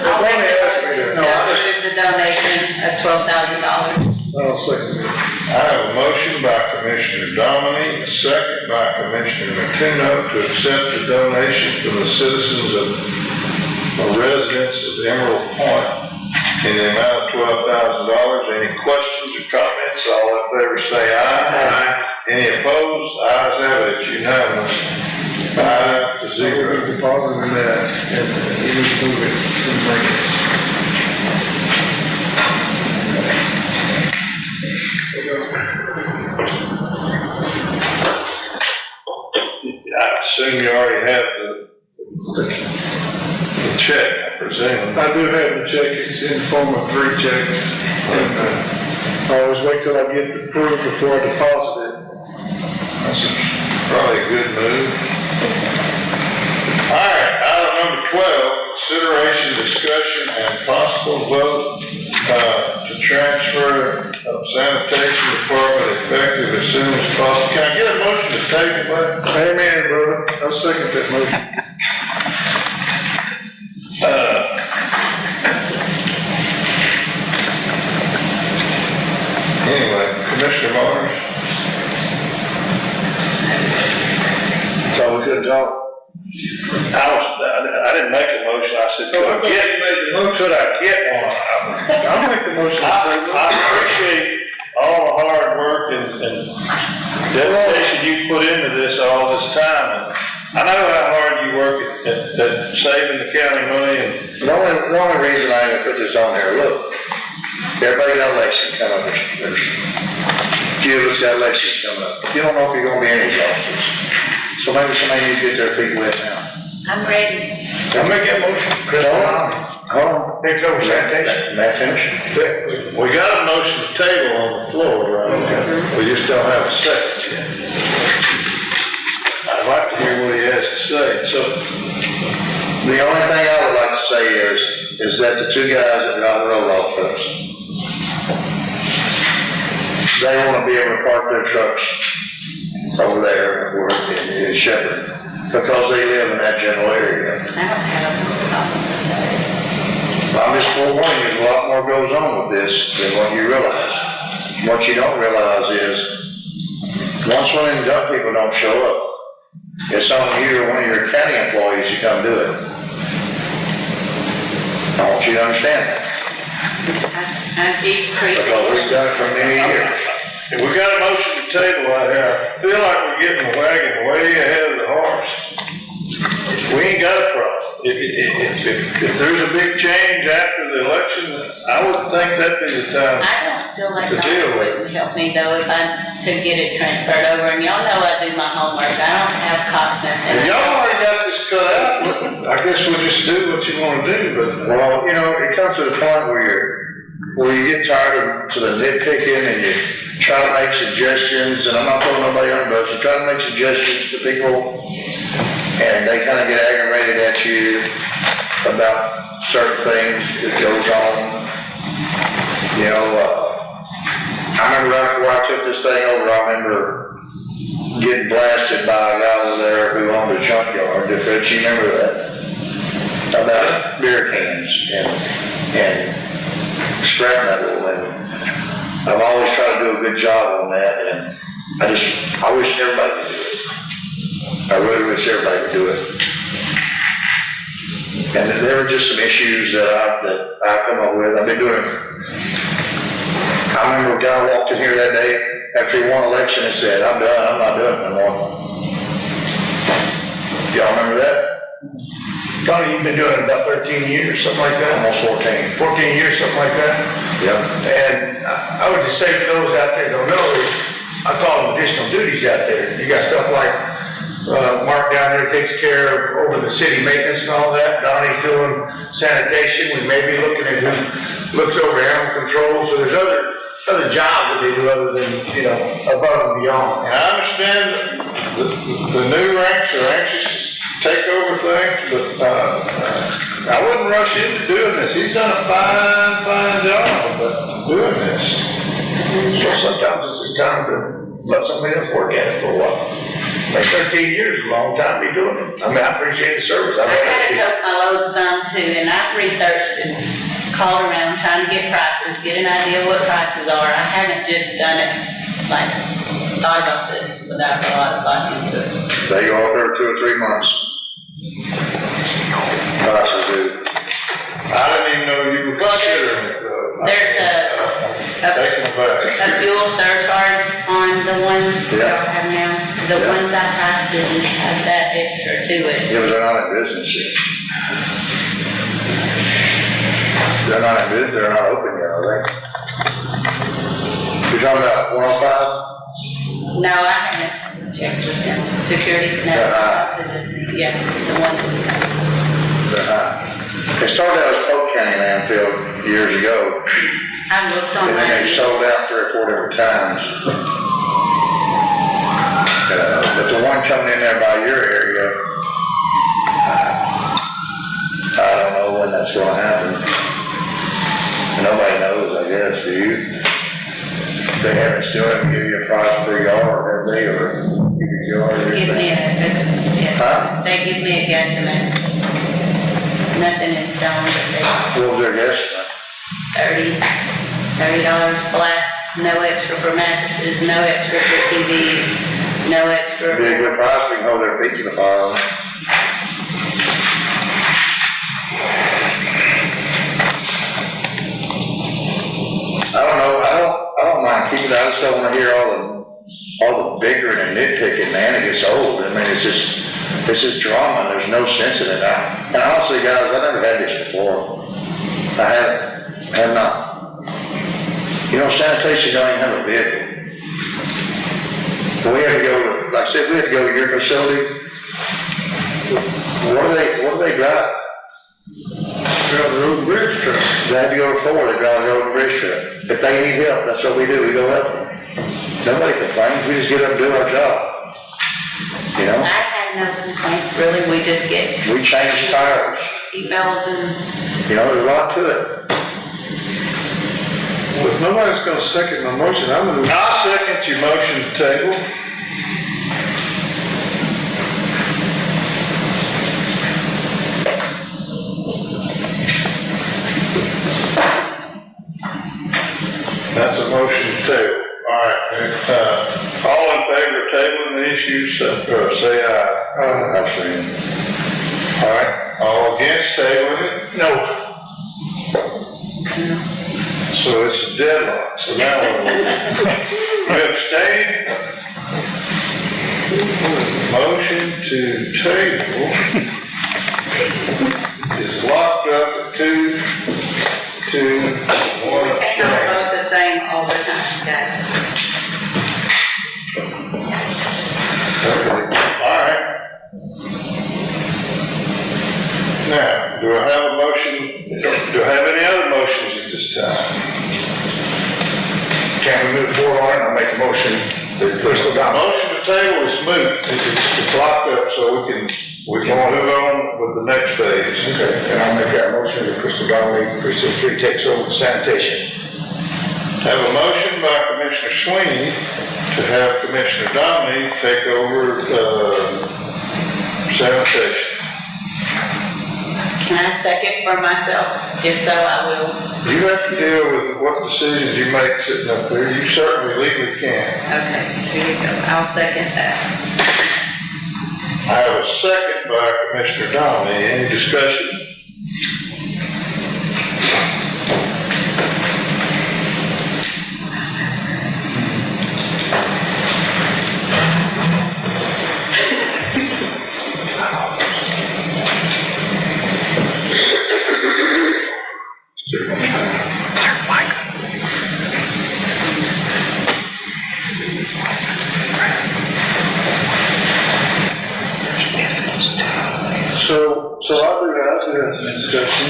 I'll make Bonnie asked me to to. approve the donation of $12,000. I'll second it. I have a motion by Commissioner Dominy, a second by Commissioner Martino to accept the donation from the citizens of residents of Emerald Point in the amount of $12,000. Any questions or comments? All in favor say aye. Aye. Any opposed? Ayes have it, it's unanimous. 5-0. We're depositing that and you need to move it and bring it. I assume you already have the check, I presume. I do have the check, it's in the form of 3 checks. And I always wait till I get the proof before I deposit it. That's probably a good move. All right, item number 12, consideration, discussion, and possible vote to transfer of sanitation department effective as soon as possible. Can I get a motion to table that? Amen, brother. I'll second that motion. Anyway, Commissioner Motors. So we could talk. I didn't make a motion, I said, could I get one? I'll make the motion. I appreciate all the hard work and dedication you've put into this all this time. And I know how hard you work at saving the county money and. The only reason I even put this on there, look, everybody got election coming up, there's few of us got elections coming up. You don't know if you're gonna be in these offices. So maybe somebody needs to get their feet wet now. I'm ready. I'll make that motion. Chris, hold on. Next over sanitation. May I finish? We got a motion to table on the floor, right? We just don't have a second yet. I'd like to hear what he has to say, so. The only thing I would like to say is that the 2 guys that got roll-off trucks, they want to be able to park their trucks over there in Shepherd, because they live in that general area. I don't have a problem with that. I'm just forewarning you, there's a lot more goes on with this than what you realize. What you don't realize is, once one of them dump people don't show up, it's on you or one of your county employees to come do it. I want you to understand that, I decrease because we've done it for many years. If we got a motion to table out here, I feel like we're getting the wagon way ahead of the horse. We ain't got a problem. If there's a big change after the election, I would think that'd be the time. I don't feel like To deal that with. would help me though if to get it transferred over, and y'all know I do my homework, I don't have confidence in If it. y'all already got this cut out, I guess we'll just do what you wanna do, but. Well, it comes to the point where you get tired of the nitpicking and you try to make suggestions, and I'm not putting nobody on the bus, you try to make suggestions to people, and they kind of get aggravated at you about certain things that goes on. I remember right before I took this thing over, I remember getting blasted by a guy over there who owned a junkyard. If you remember that, about beer cans and scrap metal, and I've always tried to do a good job on that, and I wish everybody could do it. I really wish everybody could do it. And there were just some issues that I've come up with. I've been doing it. I remember a guy walked in here that day after he won election and said, I'm done, I'm not doing it no more. Y'all remember that? Tony, you've been doing it about 13 years, something like that? Almost 14. 14 years, something like that? Yep. And I would just say to those out there who don't know is, I call them additional duties out there. You got stuff like, Mark down there takes care of over the city maintenance and all that. Donnie's doing sanitation. We may be looking at who looks over animal control. So there's other jobs that they do other than, above and beyond. And I understand that the new ranks are anxious to take over things, but, I wouldn't rush into doing this. He's done a fine job of doing this. So sometimes it's just time to let somebody else work at it for a while. Like 13 years is a long time to be doing it. I mean, I appreciate the service. I had to tote my load some too, and I've researched and called around trying to get prices, get an idea of what prices are. I haven't just done it, like, thought about this without a lot of thought into it. They go over 2 or 3 months. Prices do. I didn't even know you were considering it though. There's Taking it back. a fuel surcharge on the one we Yeah. all have now. The Yeah. ones I priced didn't have that extra to it. Yeah, but they're not in business yet. They're not in business, they're not open yet, are they? You're talking about 105? No, I haven't checked with them. Security, no, Uh-huh. the one that's, They're not. They started out as Polk County landfill years ago, I looked on and then they that. sold out 3 or 4 different times. But the one coming in there by your area, I don't know when that's gonna happen. Nobody knows, I guess, do you? They haven't still haven't given you a price per yard, have they, or give you a yard or Give me anything? a Huh? they give me a guesstimate. Nothing in stone, but they, What was their guesstimate? $30 flat, no extra for mattresses, no extra for TVs, no extra. Be a good price, we can hold their feet to the fire on it. I don't know, I don't mind keeping it, I just don't wanna hear all the bickering and nitpicking, man, it gets old. I mean, it's just drama, there's no sense in it. And honestly, guys, I've never had this before. I have not. Sanitation don't even have a vehicle. When we had to go, like I said, if we had to go to your facility, what do they drive? Drive the road and bridge truck. They had to go to 4, they drive the road and bridge truck. If they need help, that's what we do, we go help them. Nobody complains, we just get up and do our job. I had no complaints, really, we just get We change tires, emails and, there's a lot to it. Well, if nobody's gonna second my motion, I'll second your motion to table. That's a motion to table. All right, all in favor of tabling the issue, say aye. I've seen. All right, all against tabling it? No. So it's a deadlock, so now what do we do? You abstain? Motion to table is locked up at 2, 1 don't abstain. vote the same all the time, guys. All right. Now, do I have a motion, do I have any other motions at this time? Can we move forward on it? I'll make a motion that Crystal Dom. Motion to table is moot, it's locked up, so we can move on with the next phase. Okay, and I'll make that motion that Crystal Donnelly, Precinct 3 takes over the sanitation. Have a motion by Commissioner Sweeney to have Commissioner Dominique take over, sanitation. Can I second for myself? If so, I will. You have to deal with what decisions you make sitting up there. You certainly legally can. Okay, here you go. I'll second that. I have a second by Commissioner Donnelly. Any discussion? So I do have some discussion.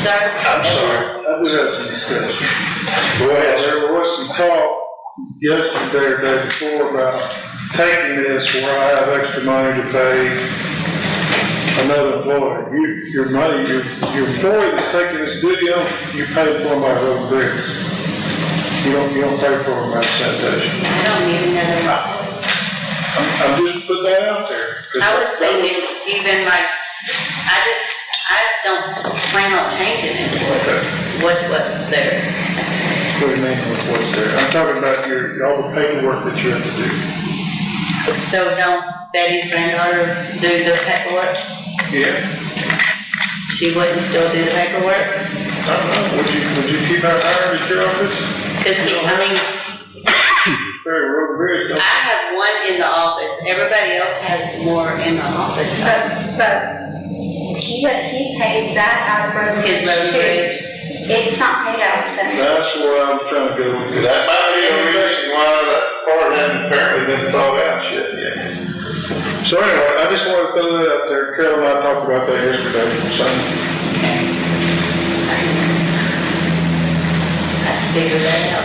Sir? I'm sorry, I do have some discussion. Well, there was some talk yesterday or day before about taking this where I have extra money to pay another employee. Your money, your employee that's taking this video, you pay for them by road and bridge. You don't pay for them by sanitation. I don't need another rock. I'm just putting that out there. I was thinking even like, I don't plan on changing it. What's there. What do you mean with what's there? I'm talking about all the paperwork that you have to do. So don't Betty's granddaughter do the paperwork? Yeah. She wouldn't still do the paperwork? I don't know, would you keep her hired at your office? Cause Very road and bridge, don't you? I have one in the office, everybody else has more in the office. But he pays that out of road and His bridge road and too. bridge. It's not paid out of center. That's where I'm trying to go with this. That might be a reason why that part hadn't apparently been thought out yet. So anyway, I just wanted to throw that out there. Carol and I talked about that yesterday. Figure that out.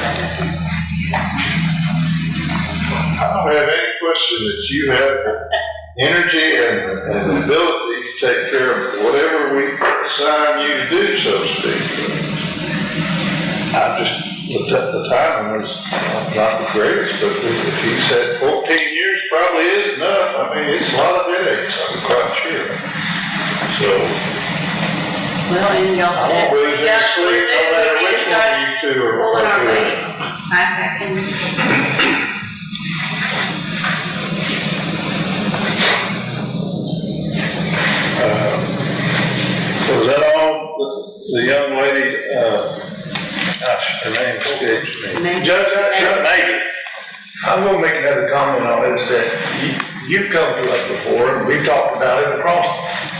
I don't have any question that you have the energy and the ability to take care of whatever we assign you to do, so to speak. I just, the timing was not the greatest, but if he said 14 years probably is enough, I mean, it's a lot of headaches, I'm quite sure. So. Well, and y'all said. I won't lose any sleep, no matter we need to which start one you two are. pulling our weight. I can. Was that all, the young lady, gosh, her name escapes me. Judge, maybe. I'm gonna make another comment on it, is that you've come to us before, and we've talked about it across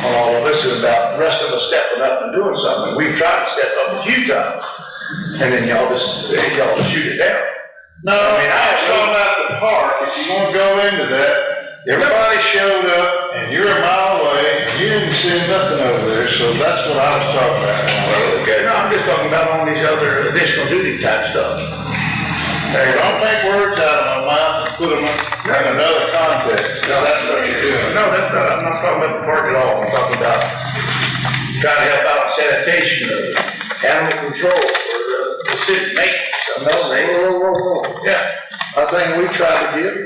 on all of us, and about the rest of us stepping up and doing something. We've tried to step up a few times, and then y'all just shoot it down. No, I mean, I was talking about the park, if you wanna go into that, everybody showed up, and you're a mile away, and you didn't see nothing over there, so that's what I was talking about. Okay, no, I'm just talking about on these other additional duty type stuff. Hey, don't take words out of my mouth and put them in another context, because that's what you're doing. No, that's not, I'm not talking about the park at all. I'm talking about trying to help out in sanitation, animal control, or the city maintenance. I'm not saying. Whoa. Yeah. I think we try to give,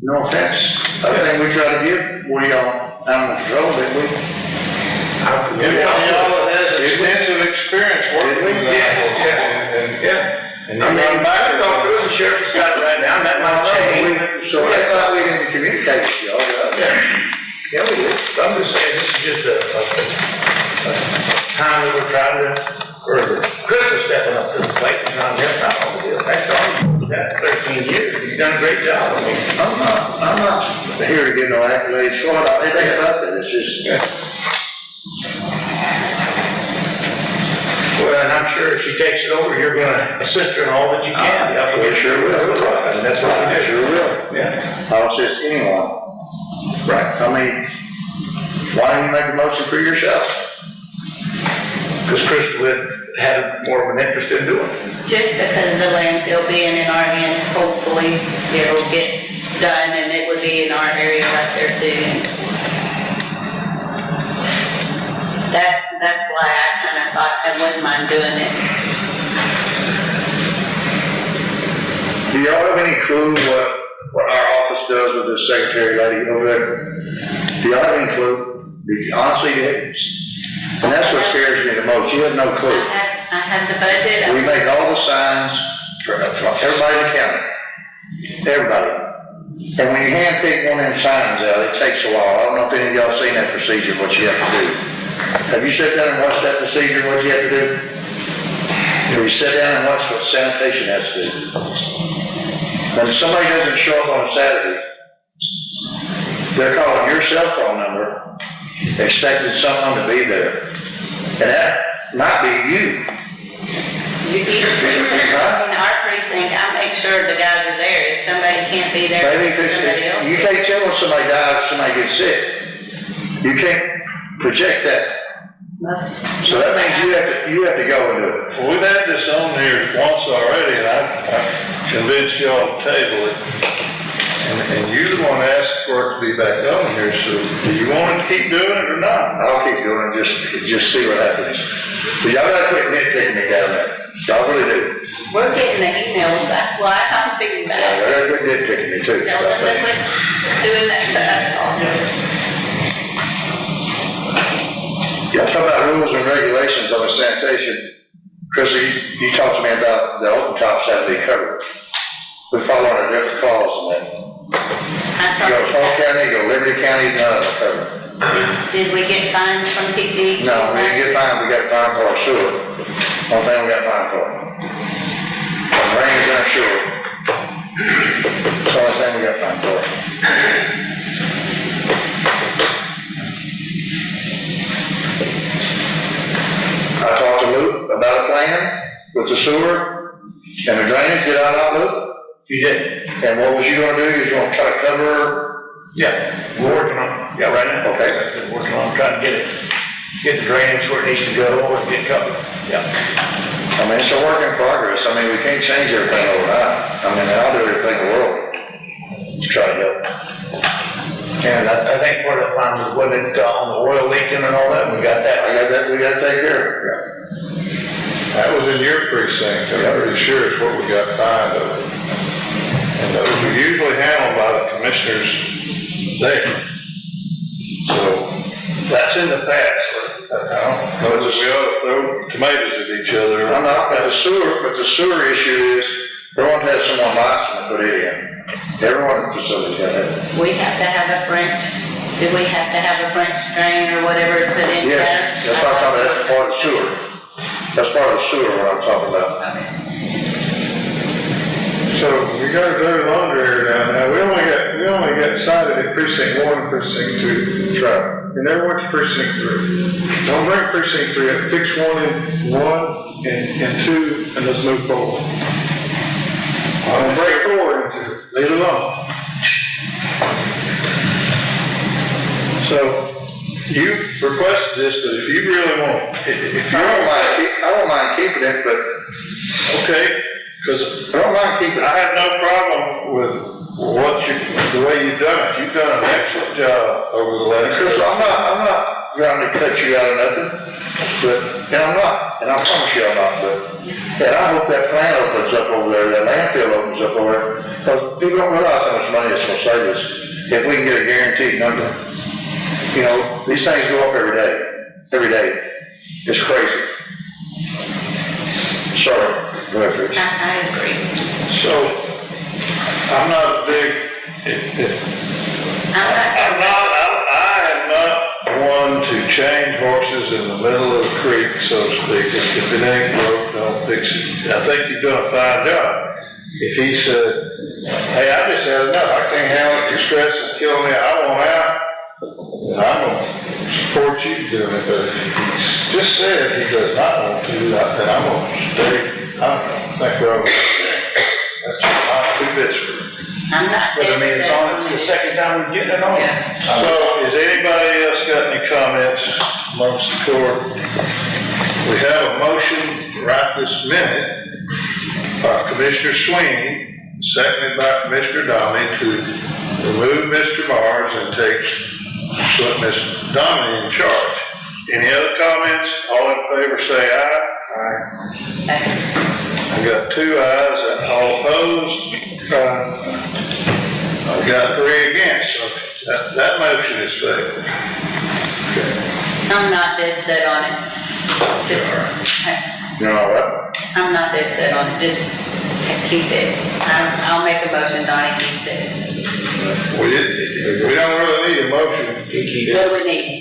no offense, I think we try to give, we on animal control, didn't we? Y'all that has extensive experience working with that. Yeah. And I mean, I thought there was a sheriff that's got it right now, and that might change. So I thought we didn't communicate with y'all, right? Yeah, we did. So I'm just saying, this is just a time that we're trying to, or Chris is stepping up to the plate and trying to help out on the deal. After all, you've got 13 years, you've done a great job. I mean, I'm not here to get no accolades for it, anything about that, it's just. Well, and I'm sure if she takes it over, you're gonna assist her in all that you can. We sure will. And that's what we do. Sure will. Yeah. I'll assist anyone. Right. I mean, why don't you make a motion for yourself? Because Crystal had more of an interest in doing it. Just because of the landfill being in our end, hopefully it'll get done and it would be in our area right there too. That's why I kind of thought I wouldn't mind doing it. Do y'all have any clue what our office does with the secretary lady over there? Do y'all have any clue? Honestly, And that's what scares me the most, you have no clue. I have the budget. We make all the signs for everybody in the county, everybody. And when you hand pick one of them signs out, it takes a while. I don't know if any of y'all seen that procedure, what you have to do. Have you sat down and watched that procedure, what you have to do? Have you sit down and watched what sanitation has to do? When somebody doesn't show up on a Saturday, they're calling your cell phone number, expecting someone to be there. And that might be you. Each precinct, in our precinct, I make sure the guys are there. If somebody can't be there, somebody else. You can't tell when somebody dies or somebody gets sick. You can't project that. So that means you have to go and do it. Well, we've had this on here once already, and I convinced y'all to table it. And you're the one that asked for it to be back on here, so do you want to keep doing it or not? I'll keep doing it, just see what happens. But y'all gotta quit nitpicking me down there. Y'all really do. We're getting the emails, that's why I'm being Y'all back. gotta quit nitpicking me too. Tell them to quit doing that to us also. Y'all talk about rules and regulations on the sanitation. Chrissy, you talked to me about the open tops having to be covered. We follow under different clause in that. You go to Polk County, you go to Liberty County, none of them are covered. Did we get fined from TCEQ? No, we didn't get fined, we got fined for our sewer. One thing we got fined for. Rain is our sewer. That's the only thing we got fined for. I talked to Luke about a plan with the sewer and the drainage, did I not, Luke? You did. And what was you gonna do? You was gonna try to cover? Yeah, we're working on it. Yeah, right now. Okay. We're working on trying to get the drainage where it needs to go and get covered. Yeah. I mean, it's a work in progress. I mean, we can't change everything overnight. I mean, I'll do everything in the world to try to help. And I think part of the plan was with it on the oil leaking and all that, we got that. We gotta take care of it. That was in your precinct, I'm pretty sure it's what we got fined over. And those are usually handled by the commissioners there. So, That's in the past. we ought to throw tomatoes at each other. I'm not, but the sewer issue is, we want to have someone licensed to put it in. Everyone in the facility's got it. We have to have a French, do we have to have a French drain or whatever put in there? Yes, that's what I'm talking about, that's part of the sewer. That's part of the sewer, what I'm talking about. So we got a dirty laundry here now. We only got cited at precinct 1 and precinct 2. That's right. We never went to precinct 3. Don't bring precinct 3 up. Fix 1 and 2 and let's move forward. Don't bring 4 into it. Leave it alone. So you requested this, but if you really want, I don't mind keeping it, but okay, because I don't mind keeping it. I have no problem with the way you've done it. You've done an excellent job over the last. Because I'm not trying to cut you out of nothing, and I'm not, and I promise you I'm not, and I hope that plant opens up over there, that landfill opens up over there, because people don't realize how much money it's gonna save us if we can get a guaranteed number. You know, these things go up every day. It's crazy. Sorry, go ahead, Rich. I agree. So, I'm not a big, I am not one to change horses in the middle of the creek, so to speak. If it ain't broke, don't fix it. I think you've done a fine job. If he said, hey, I just had enough, I can't handle it, you're stressing, killing me, I want out, then I'm gonna support you doing it, but if he just said he does not want to, then I'm gonna stay, I don't think we're over there. That's just my 2 bits for it. I'm not. But I mean, it's on, it's the second time we're getting it on. Yeah. So, has anybody else got any comments amongst the court? We have a motion right this minute by Commissioner Sweeney, seconded by Commissioner Domney, to remove Mr. Mars and take Ms. Domney in charge. Any other comments? All in favor say aye. Aye. I got 2 ayes and all opposed. I got 3 against. So that motion is failed. Okay. I'm not dead set on it. Just, You know what? I'm not dead set on it, just keep it. I'll make a motion, Donnie keeps it. We don't really need a motion. What do we need?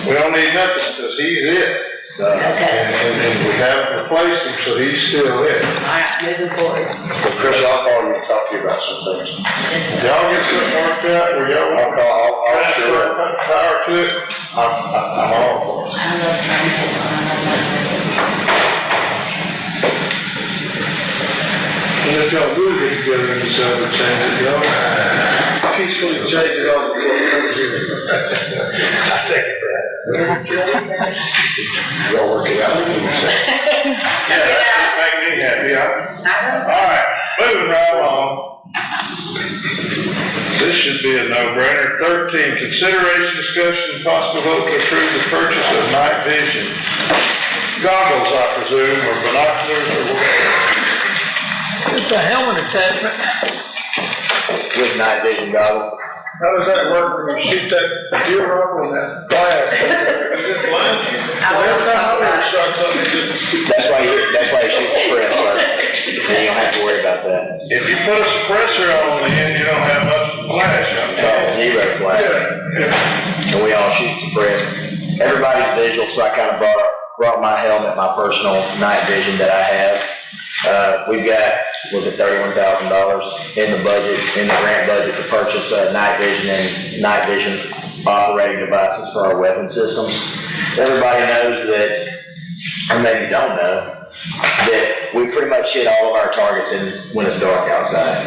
We don't need nothing, because he's it. Okay. And we haven't replaced him, so he's still it. All right, moving forward. Well, Chris, I'll call you and talk to you about some things. Yes, If sir. y'all get something worked out where y'all I'll transfer power to it, I'm all for it. I love trying to get on. And if y'all do get together and decide to change it, y'all peacefully change it all before it comes in. I second that. Y'all work it out. Yeah, that make me happy, I All right, moving right along. This should be a no-brainer. 13, consideration, discussion, and possible vote to approve the purchase of night vision goggles, I presume, or binoculars, or whatever. It's a helmet attachment. With night vision goggles. How does that work when you shoot that deer up on that glass? It just blinds you. Every time I've ever shot something, it just... That's why he shoots the press, sir. Then you don't have to worry about that. If you put a suppressor on the end, you don't have much flash. Zero flash. Yeah. And we all shoot suppressed. Everybody's visual, so I kind of brought my helmet, my personal night vision that I have. We've got, was it $31,000 in the budget, in the grant budget to purchase night vision and night vision operating devices for our weapon systems. Everybody knows that, or maybe don't know, that we pretty much hit all of our targets when it's dark outside.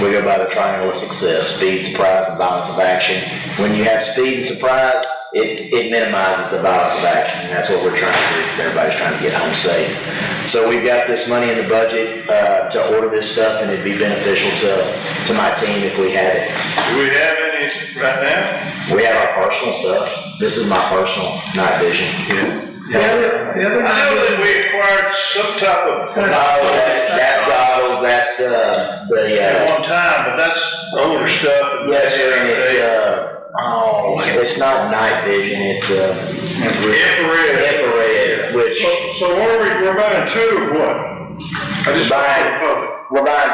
We go by the triangle of success: speed, surprise, and balance of action. When you have speed and surprise, it minimizes the balance of action, and that's what we're trying to do. Everybody's trying to get home safe. So we've got this money in the budget to order this stuff, and it'd be beneficial to my team if we had it. Do we have any right now? We have our personal stuff. This is my personal night vision. I know that we acquired some type of... That's goggles, that's At one time, but that's older stuff. yes, sir, and it's not night vision, it's infrared, which So what are we're buying two of what? I just we're buying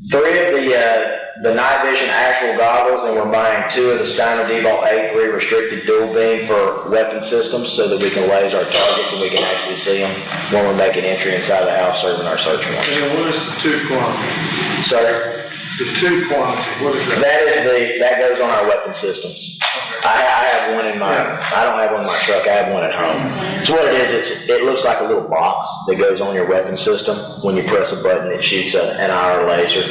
three of the night vision actual goggles, and we're buying two of the Steiner D-Bolt A3 restricted dual beam for weapon systems, so that we can laser our targets and we can actually see them when we're making entry inside the house serving our search warrants. And what is the two quantity? Sir? The two quantity, what is that? That goes on our weapon systems. I have one in I don't have one in my truck, I have one at home. So what it is, it looks like a little box that goes on your weapon system. When you press a button, it shoots an IR laser.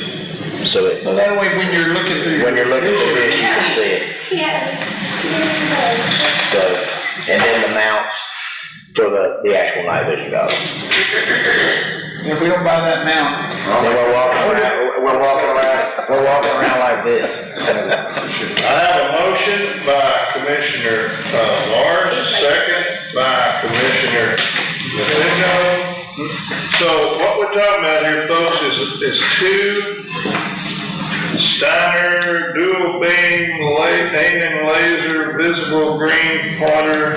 So That way, when you're looking through when you're looking through this, you can see it. So, and then the mounts for the actual night vision goggles. if we don't buy that mount, And we're walking around like this. I have a motion by Commissioner Lawrence, second by Commissioner Jacinto. So what we're talking about here, folks, is two Steiner dual beam aiming laser visible green pointer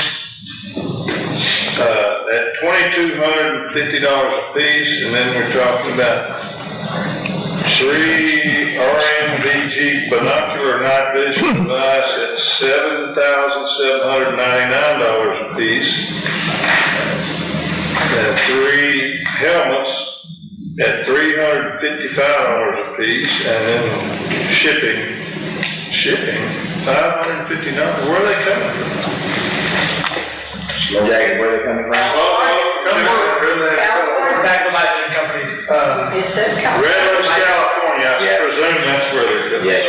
at $2,250 a piece, and then we're talking about three RMVG binocular night vision device at $7,799 a piece, and three helmets at $355 a piece, and then shipping $550. Where are they coming from? Jagged, where are they coming from? It says California. Redlands, California, I presume that's where they're coming. Yes.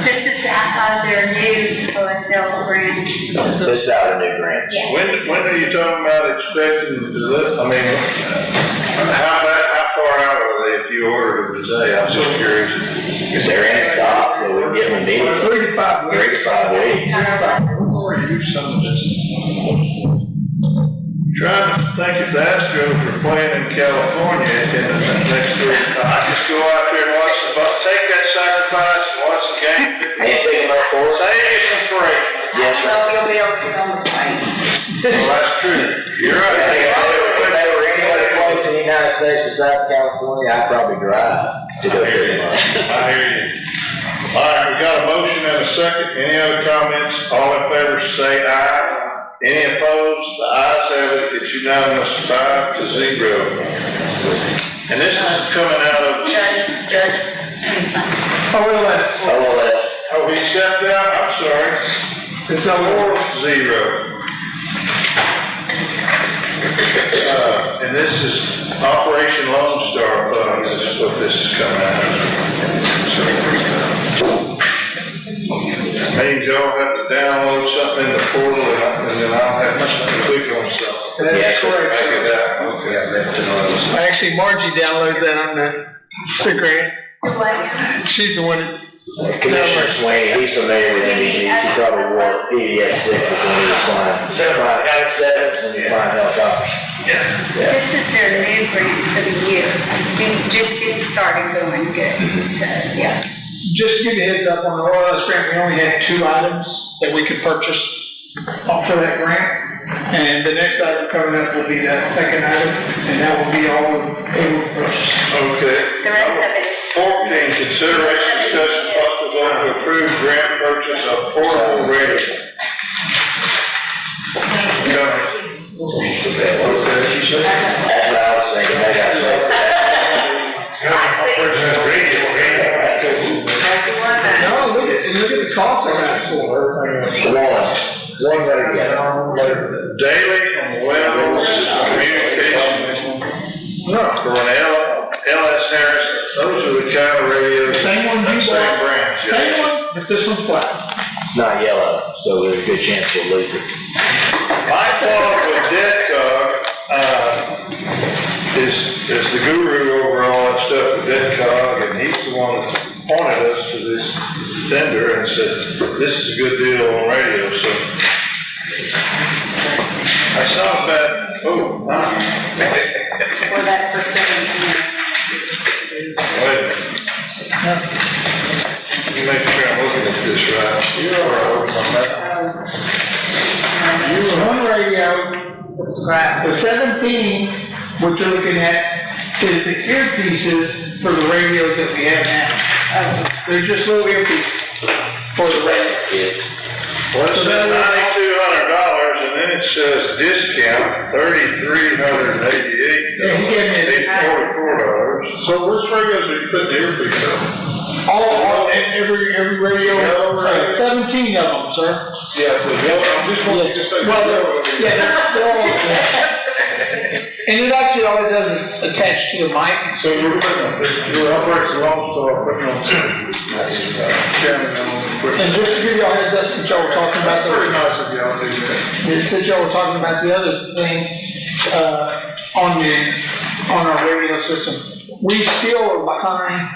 This is out of their new OSL grant. This is out of the new grants. Yeah. When are you talking about expecting to deliver? I mean, how far out are they if you order them today? I'm just curious. They're in stock, so we can get them immediately. 3 to 5 weeks. Trying to think if the Astros are playing in California in the next 3 to 5. I just go out there and watch the ball, take that sacrifice and watch the game. And pick them up for us. Save you some freight. Yeah, know if you'll be able to get on the plane. Well, that's true. You're right. If they were any other place in the United States besides California, I'd probably drive to go to the month. I hear you. All right, we got a motion and a second. Any other comments? All in favor say aye. Any opposed? The ayes have it. It's unanimous, 5-0. And this is coming out of. Judge. OLS. Oh, he stepped out? I'm sorry. It's a 4-0. And this is Operation Lone Star Funds is what this is coming out of. Means y'all have to download something in the portal and then I'll have to click on something. That's correct, Figure sir. that out. Okay, I meant to know. Actually, Margie downloads that on the grant. She's the one that. Commissioner Swain, he's familiar with MDGs, he probably wore PDS 6s when he was flying. 7s when you flying helicopters. This is their new grant for the year. Just getting started going good, so, yeah. Just to give you a heads up on the OLS grant, we only had 2 items that we could purchase off of that grant. And the next item coming up will be that second item, and that will be all able to purchase. Okay. The rest of it is. 14, consideration, discussion, possible vote to approve grant purchase of portable radio. That's what I was thinking, maybe I was No, look at the cost of that One radio. Daily Wells Communication for an LS Harris. Those are the kind of radios. Same one you Same bought. brands. yeah. Same one, but this one's black. It's not yellow, so there's a good chance we'll lose it. Mike Wall with Deadcog, is the guru over all that stuff with Deadcog, and he's the one that pointed us to this vendor and said, this is a good deal on radio, so. I saw that, oh, wow. Well, that's for 17. Wait a minute. Let me make sure I'm looking at this right. You are over on that. One radio, the 17, what you're looking at is the earpieces for the radios that we have now. They're just little earpieces for the radios. Well, it says $9,200, and then it says discount, $3,388. Yeah, he gave me a It's $44. So which radios are you putting the earpiece on? Every radio, 17 of them, sir. Yeah, the yellow, I'm just wanting to say. Well, they're all, and it actually, all it does is attach to the mic. So we're putting, you're operating Lone Star, putting on cameras on. And just to give y'all a heads up, since y'all were talking about That's pretty nice of y'all to do that. since y'all were talking about the other thing, on our radio system, we still are behind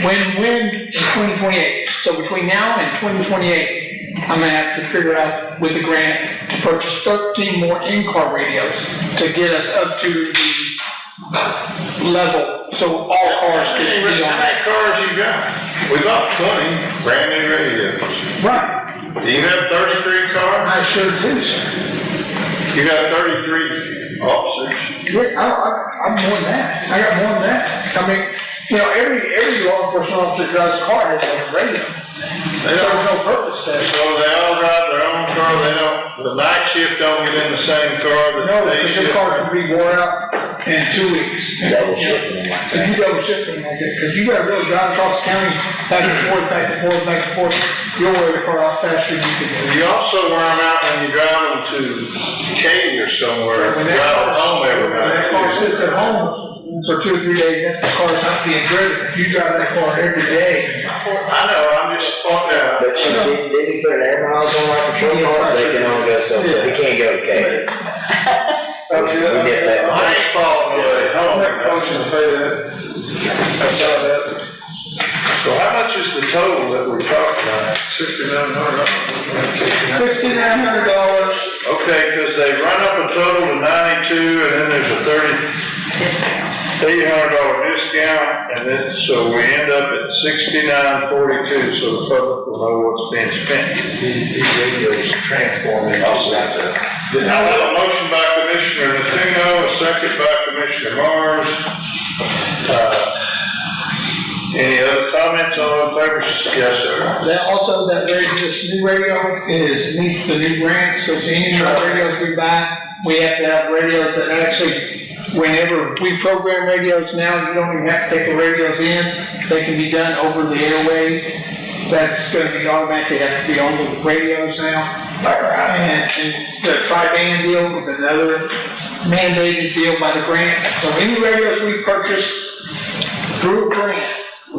when in 2028. So between now and 2028, I'm gonna have to figure out with the grant to purchase 13 more in-car radios to get us up to the level, so all cars can be How on many that. cars you got? We bought 20 brand new radios. Right, Do you have 33 cars? I sure do, sir. You got 33 officers. Yeah, I'm more than that. I got more than that. I mean, every law enforcement officer drives a car has a radio. There's no purpose there. So they all drive their own car, the night shift don't get in the same car, the No, day because your shift. cars will be wore out in 2 weeks. Double shifting them like If that. you double shift them like that, because you gotta really drive across the county, back and forth, back and forth, back and forth. You'll wear the car out faster than you can. You also wear them out when you drive them to Katy or somewhere, When drive them home every when that night. car sits at home for 2 or 3 days, that car's not being driven. If you drive that car every day. I know, I'm just pointing out. But didn't you put an air miles on like a truck car? They can only go so, he can't go to Katy. We get that. I ain't falling away. I'll make a motion to pay that. I saw that. So how much is the total that we're talking about? $6,900. $6,900. Okay, because they run up a total of 92 and then there's a 30. Discount. $800 discount, and then, so we end up at $69.42, so the public will know what's being spent. These radios transforming also got to. Now, we have a motion by Commissioner Natino, a second by Commissioner Mars. Any other comments, all in favor? Yes, sir. That also, that radio, this new radio meets the new grants, so any of our radios we buy, we have to have radios that actually, whenever we program radios now, you don't even have to take the radios in, they can be done over the airways. That's gonna be automatically have to be on the radios now. And the tri-band deal is another mandated deal by the grants, so any radios we purchase through a grant,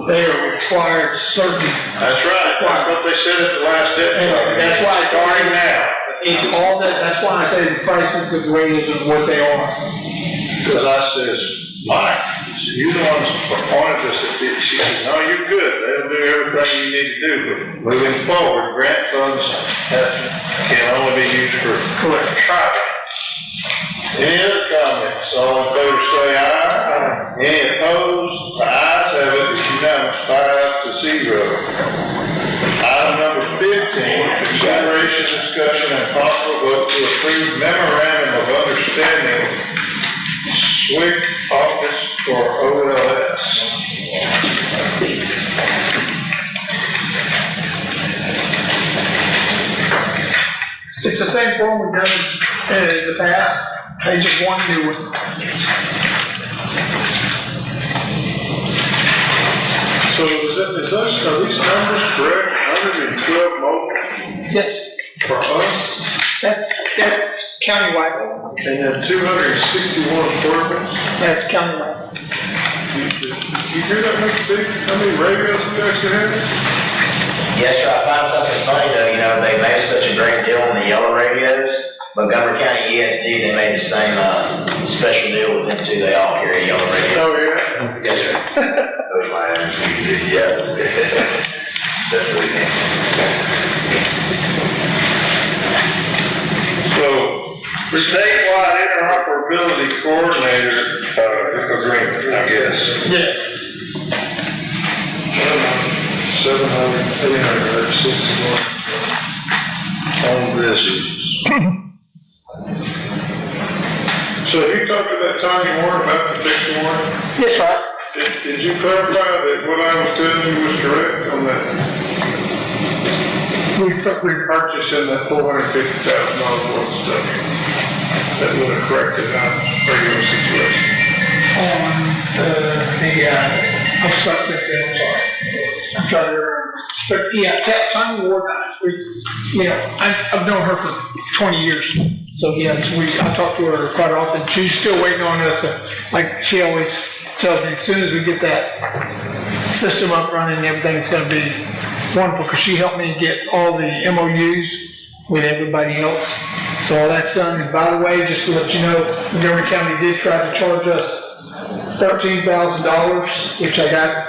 they are required certain. That's right, that's what they said at the last episode. That's why it's Starting now. It's all that, that's why I say the prices of the radios are what they are. Because I says, Mike, you the ones appointed us, she says, no, you're good, they'll do everything you need to do, but moving forward, grant funds can only be used for traffic. Any other comments? All in favor say aye. Any opposed? The ayes have it, it's unanimous, 5-0. Item number 15, consideration, discussion, and possible vote to approve memorandum of understanding, SWIC office for OLS. It's the same form we've done in the past, they just want to do it. So are these numbers correct? 112 mobile Yes, for us? that's countywide, And then 261 apartments? that's countywide. You hear that much big? How many radios we actually have? Yes, sir, I found something funny though, you know, they made such a great deal on the yellow radios. Montgomery County ESD, they made the same, special deal with them too, they all carry yellow radios. Oh, yeah? Yes, sir. Those my yeah. That's really neat. So, statewide interoperability coordinator, agreement, I guess. Yes. 761 on this. So you talked to that Tony Warren about the fixed one? Yes, sir. Did you clarify that what I was telling you was correct on that? We purchasing that $450,000 worth of stuff. That would have corrected our regular situation. I'm sorry, I'm sorry. I'm trying to remember. But yeah, Tanya Ward, I've known her for 20 years. So yes, I talk to her quite often. She's still waiting on us to, like she always tells me, as soon as we get that system up running, everything's gonna be wonderful, because she helped me get all the MOUs with everybody else. So all that's done. And by the way, just to let you know, Montgomery County did try to charge us $13,000, which I got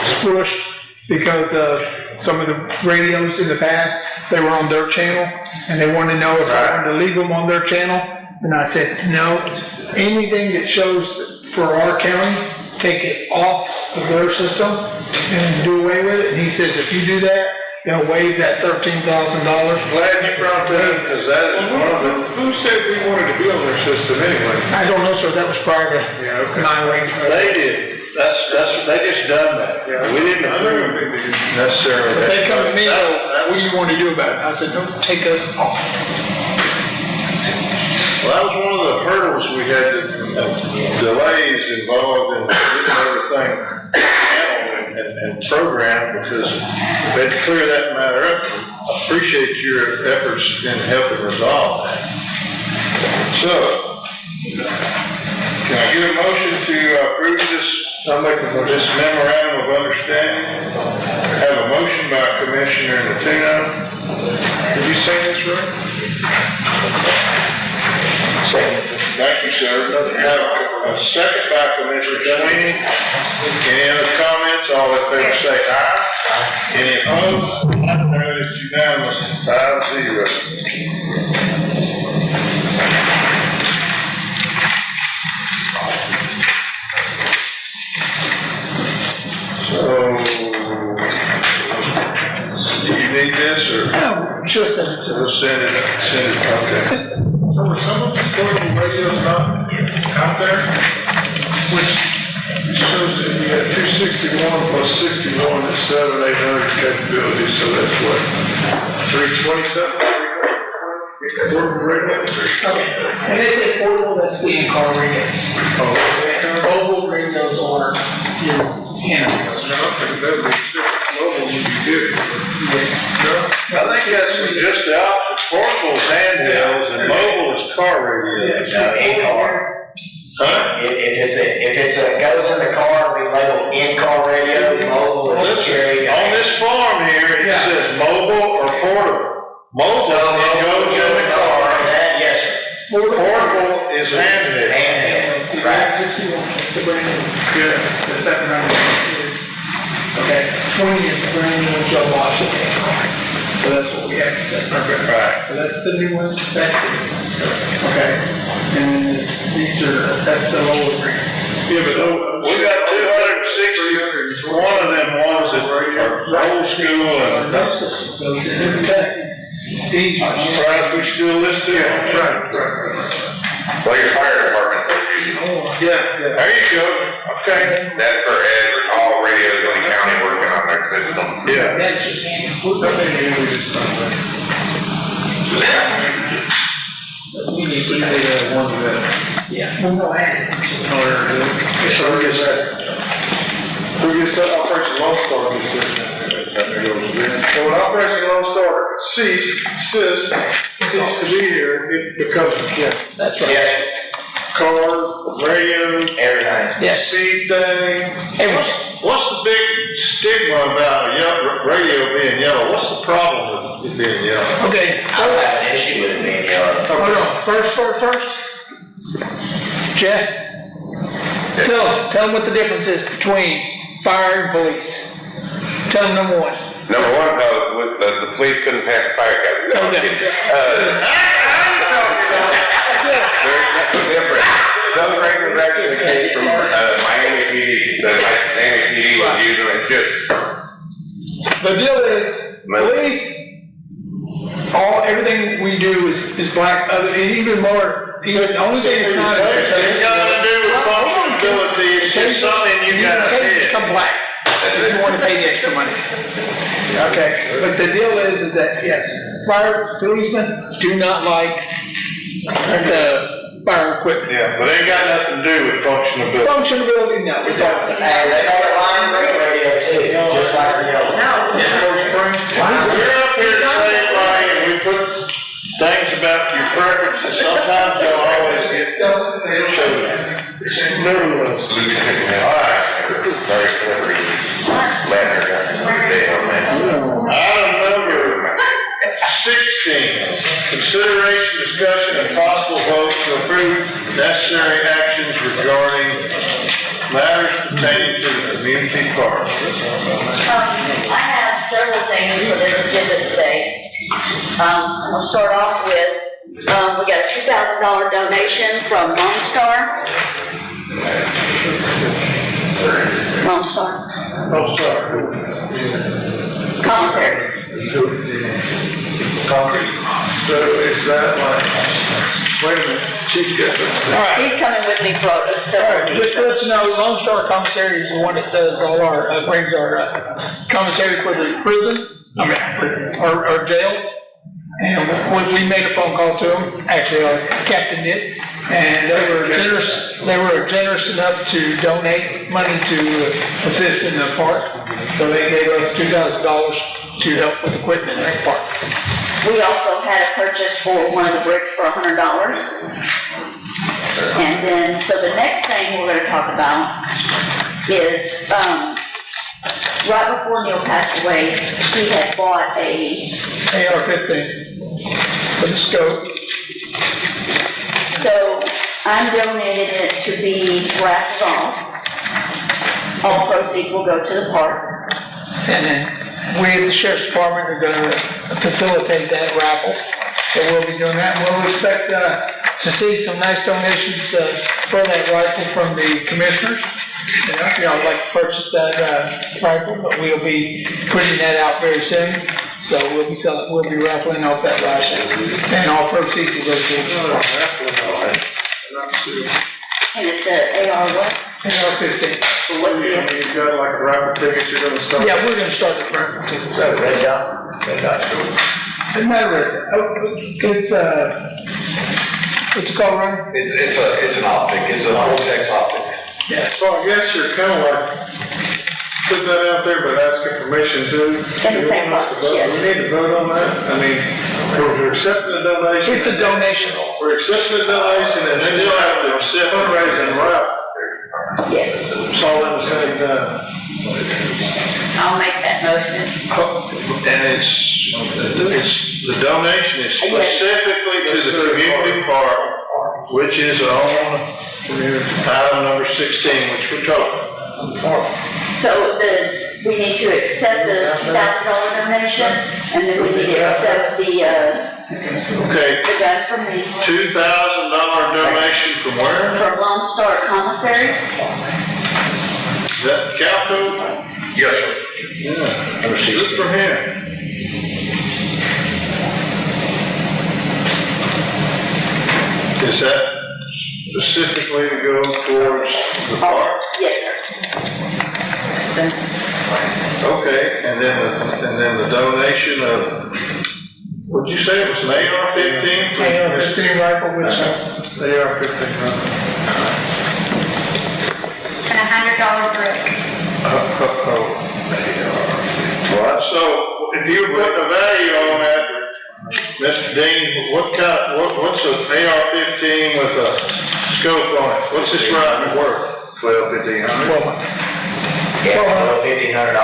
squished because of some of the radios in the past, they were on their channel, and they wanted to know if I wanted to leave them on their channel. And I said, no, anything that shows for our county, take it off of their system and do away with it. And he says, if you do that, they'll waive that $13,000. Glad you brought that up, because that is one of them. Who said we wanted to be on their system anyway? I don't know, sir, that was prior to my arrangement. They did. That's, they just done that. We didn't approve necessarily. They come to me, what do you want to do about it? I said, don't take us off. Well, that was one of the hurdles we had, delays involved in getting everything handled and programmed, because we had to clear that matter up. I appreciate your efforts in helping resolve that. So, can I get a motion to approve this? I'll make this memorandum of understanding. Have a motion by Commissioner Natino. Did you say this right? Thank you, sir. Have a second by Commissioner Sweeney. Any other comments? All in favor say aye. Any opposed? It's unanimous, 5-0. So, do you need this, or? Sure, send it to We'll send it, okay. So were some of the portable radios not out there? Which shows that you got 261 plus 61 is 7,800 capability, so that's what, 327? Portable radios? Okay, when they say portable, that's the in-car radios. Mobile radios are your handhelds. Mobile would be good. I think that's just the opposite. Portable is handhelds and mobile is car radios. No, in-car. Huh? If it's goes in the car, we label in-car radio, mobile, and carry. On this form here, it says mobile or portable. Mobile, it goes in the car. Yes, sir. Portable is handheld. Handheld, right. 61, that's the brand new. Yeah. The 700 is, okay, 20 is the brand new one Joe Bosch. So that's what we have to set. Right. So that's the new ones, that's the new ones, so, okay. And these are, that's the lower brand. Yeah, but we got 261 of them ones that are old school and Enough system goes in every day. I'm surprised we still list it. Right. Well, your fire department, Yeah, there you go. Okay. that's for all radios in the county working on their system. Yeah. That's just handy. We need one of that. yeah, we'll go ahead. So who gets that Operation Lone Star? So when Operation Lone Star cease to be here, it becomes a county. That's right. Yes, Cars, radios, everything. Yes. seed thing. What's the big stigma about a yellow radio being yellow? What's the problem with it being yellow? Okay, I don't have an issue with it being yellow. hold on, first. Jeff, tell them what the difference is between fire and police. Tell them number one. Number one, the police couldn't pass the fire code. No, I'm kidding. There's nothing different. Some regulars actually came from Miami PD, the Miami PD was using it, just. The deal is, police, everything we do is black, even more, the only thing it's not. It's got to do with functionality, it's just something you gotta Tasers hit. come black, if you want to pay the extra money. Okay, but the deal is that, yes, fire, policemen do not like the fire equipment. Yeah, but it ain't got nothing to do with functionality. Functionality, no, it's all. And they got a line radio too, just like the yellow. We're up here to save money and we put things about your preferences, sometimes don't always get chosen. Nevertheless. All right. Very clever. Item number 16, consideration, discussion, and possible vote to approve necessary actions regarding matters pertaining to the community park. I have several things for this agenda today. I'm gonna start off with, we got a $2,000 donation from Lone Star. Lone Star Oh, sorry. Commissary. Concrete. So is that like, wait a minute, she's got All right. He's coming with me for All several right, just to let you know, Lone Star Commissary is the one that does all our, brings our commissary for the prison, or jail. And we made a phone call to them, actually our captain did, and they were generous enough to donate money to assist in the park. So they gave us $2,000 to help with equipment in the park. We also had a purchase for one of the bricks for $100. And then, so the next thing we're gonna talk about is, right before Neil passed away, he had bought a, AR-15 for the scope. so I'm donating it to be raffled off. All proceeds will go to the park. And then we at the sheriff's department are gonna facilitate that raffle. So we'll be doing that. We'll expect to see some nice donations for that rifle from the commissioners. I'd like to purchase that, rifle, but we'll be putting that out very soon. So we'll be raffling off that rifle, and all proceeds will go to. And it's a AR what? AR-15. So what do you, I mean, you've got like a raffle ticket you're gonna start? Yeah, we're gonna start the raffle tickets. Is that a red dot? Red dot's cool. It's not red, what's it called, Ryan? It's an optic, it's a vortex optic. Yeah. So I guess you're kind of like, put that out there, but asking permission to. In the same process, yes. We need to vote on that, I mean, we're accepting the donation. It's a donation. We're accepting the donation and still have to accept fundraising raffle. Yes. It's all in the same time. I'll make that motion. And the donation is specifically to the community park, which is on item number 16, which we're talking. So we need to accept the $2,000 donation, and then we need to accept the gun from me. $2,000 donation from where? From Lone Star Commissary. Is that Calco? Yes, sir. Yeah, good for him. Is that specifically to go towards the park? Yes, sir. Okay, and then the donation of, what'd you say, it was an AR-15? AR-15 rifle with AR-15. And $100 brick. So if you were putting a value on that, Mr. Dean, what's an AR-15 with a scope on it? What's this rifle worth? $1,200, $1,500. Yeah, $1,500.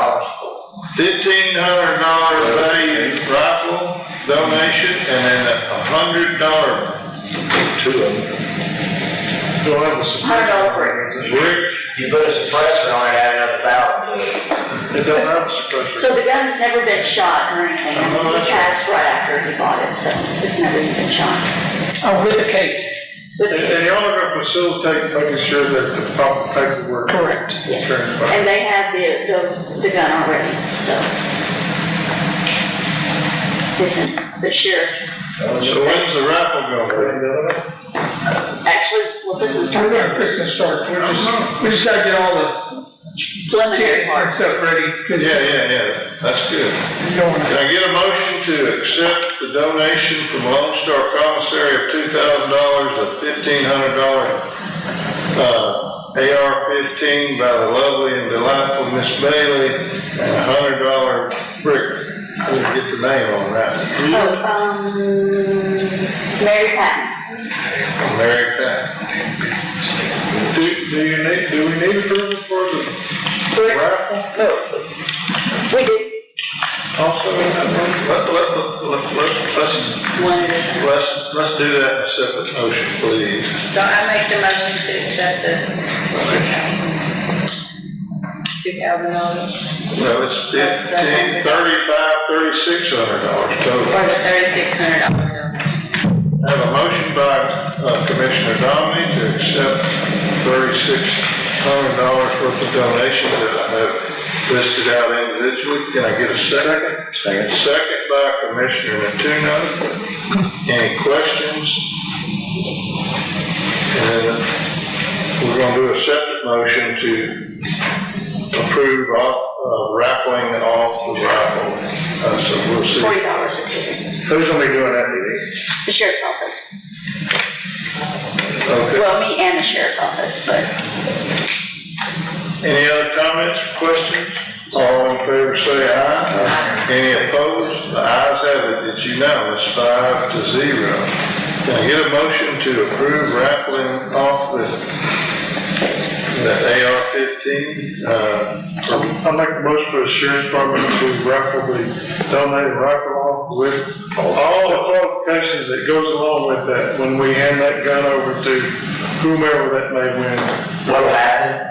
$1,500 value rifle donation, and then $100, two of them. $100 brick. Brick. If you put a suppressor on it, add another $1,000. It don't have a suppressor. So the gun's never been shot or anything. I mean, he passed right after he bought it, so it's never even been shot. Oh, with the case. With the And case. y'all are gonna facilitate making sure that the proper paperwork. Correct. Yes. And they have the gun already, so. It's in the sheriff's. So when's the raffle going? Actually, well, this is We're starting. gonna fix and start. We just gotta get all the Preliminary tickets and part. Yeah, stuff ready. that's good. Going Can I get a motion to accept the donation from Lone Star Commissary of $2,000 of $1,500 AR-15 by the lovely and delightful Miss Bailey, and $100 brick. I didn't get the name on that. Mary Patton. Mary Pat. Do we need approval for the raffle? No. We do. Also, let's do that in a separate motion, please. So I make the motion to accept the $2,000 Well, it's $1,500, $3,600 total. or the $3,600 donation. I have a motion by Commissioner Dominy to accept $3,600 worth of donations that I have listed out individually. Can I get a second? Second by Commissioner Natuno. Any questions? And then we're going to do a separate motion to approve raffling off the raffle. So we'll see. $40 a ticket. Who's gonna be doing that, Dee? The sheriff's office. Okay. Well, me and the sheriff's office, but. Any other comments or questions? All in favor say aye. Any opposed? The ayes have it. It's unanimous, 5-0. Can I get a motion to approve raffling off the AR-15? I'll make the motion for the sheriff's department to raffle the donated rifle off with all the qualifications that goes along with that when we hand that gun over to whomever that may win. What'll happen,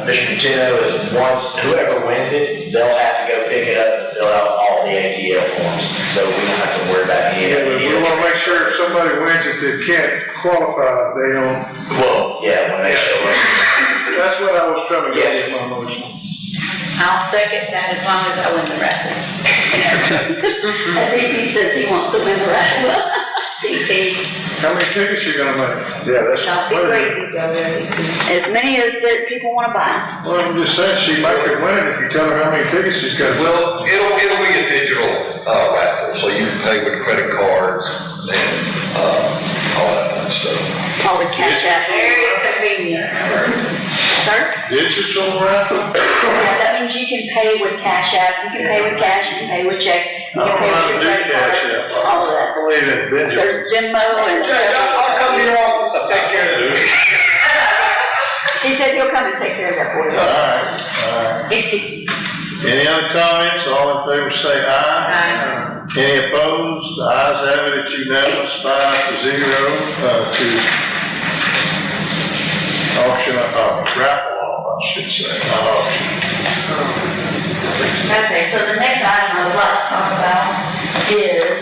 Mr. Martino, is once whoever wins it, they'll have to go pick it up and fill out all the ATL forms. So we don't have to worry about any of it. We want to make sure if somebody wins it that can't qualify, they don't. Well, yeah, when they show up. That's what I was trying to get in my motion. I'll second that as long as I win the raffle. I think he says he wants to win the raffle. How many tickets you gonna make? Yeah, that's. Shall be great, as many as that people wanna buy. Well, I'm just saying, she might could win it if you tell her how many tickets she's got. Well, it'll be a digital, raffle, so you can pay with credit cards and, all that kind of stuff. All the cash out. Very convenient. Sir? Digital raffle? Yeah, that means you can pay with cash app, you can pay with cash, you can pay with check, you can pay with your credit card, all of that. I believe in Benjamin. There's Venmo and. I'll come to your office, I'll take care of it. He said he'll come and take care of that for you. All right. Any other comments? All in favor say aye. Aye. Any opposed? The ayes have it, it's unanimous, 5-0, to auction, raffle off, I should say, not auction. Okay, so the next item I would like to talk about is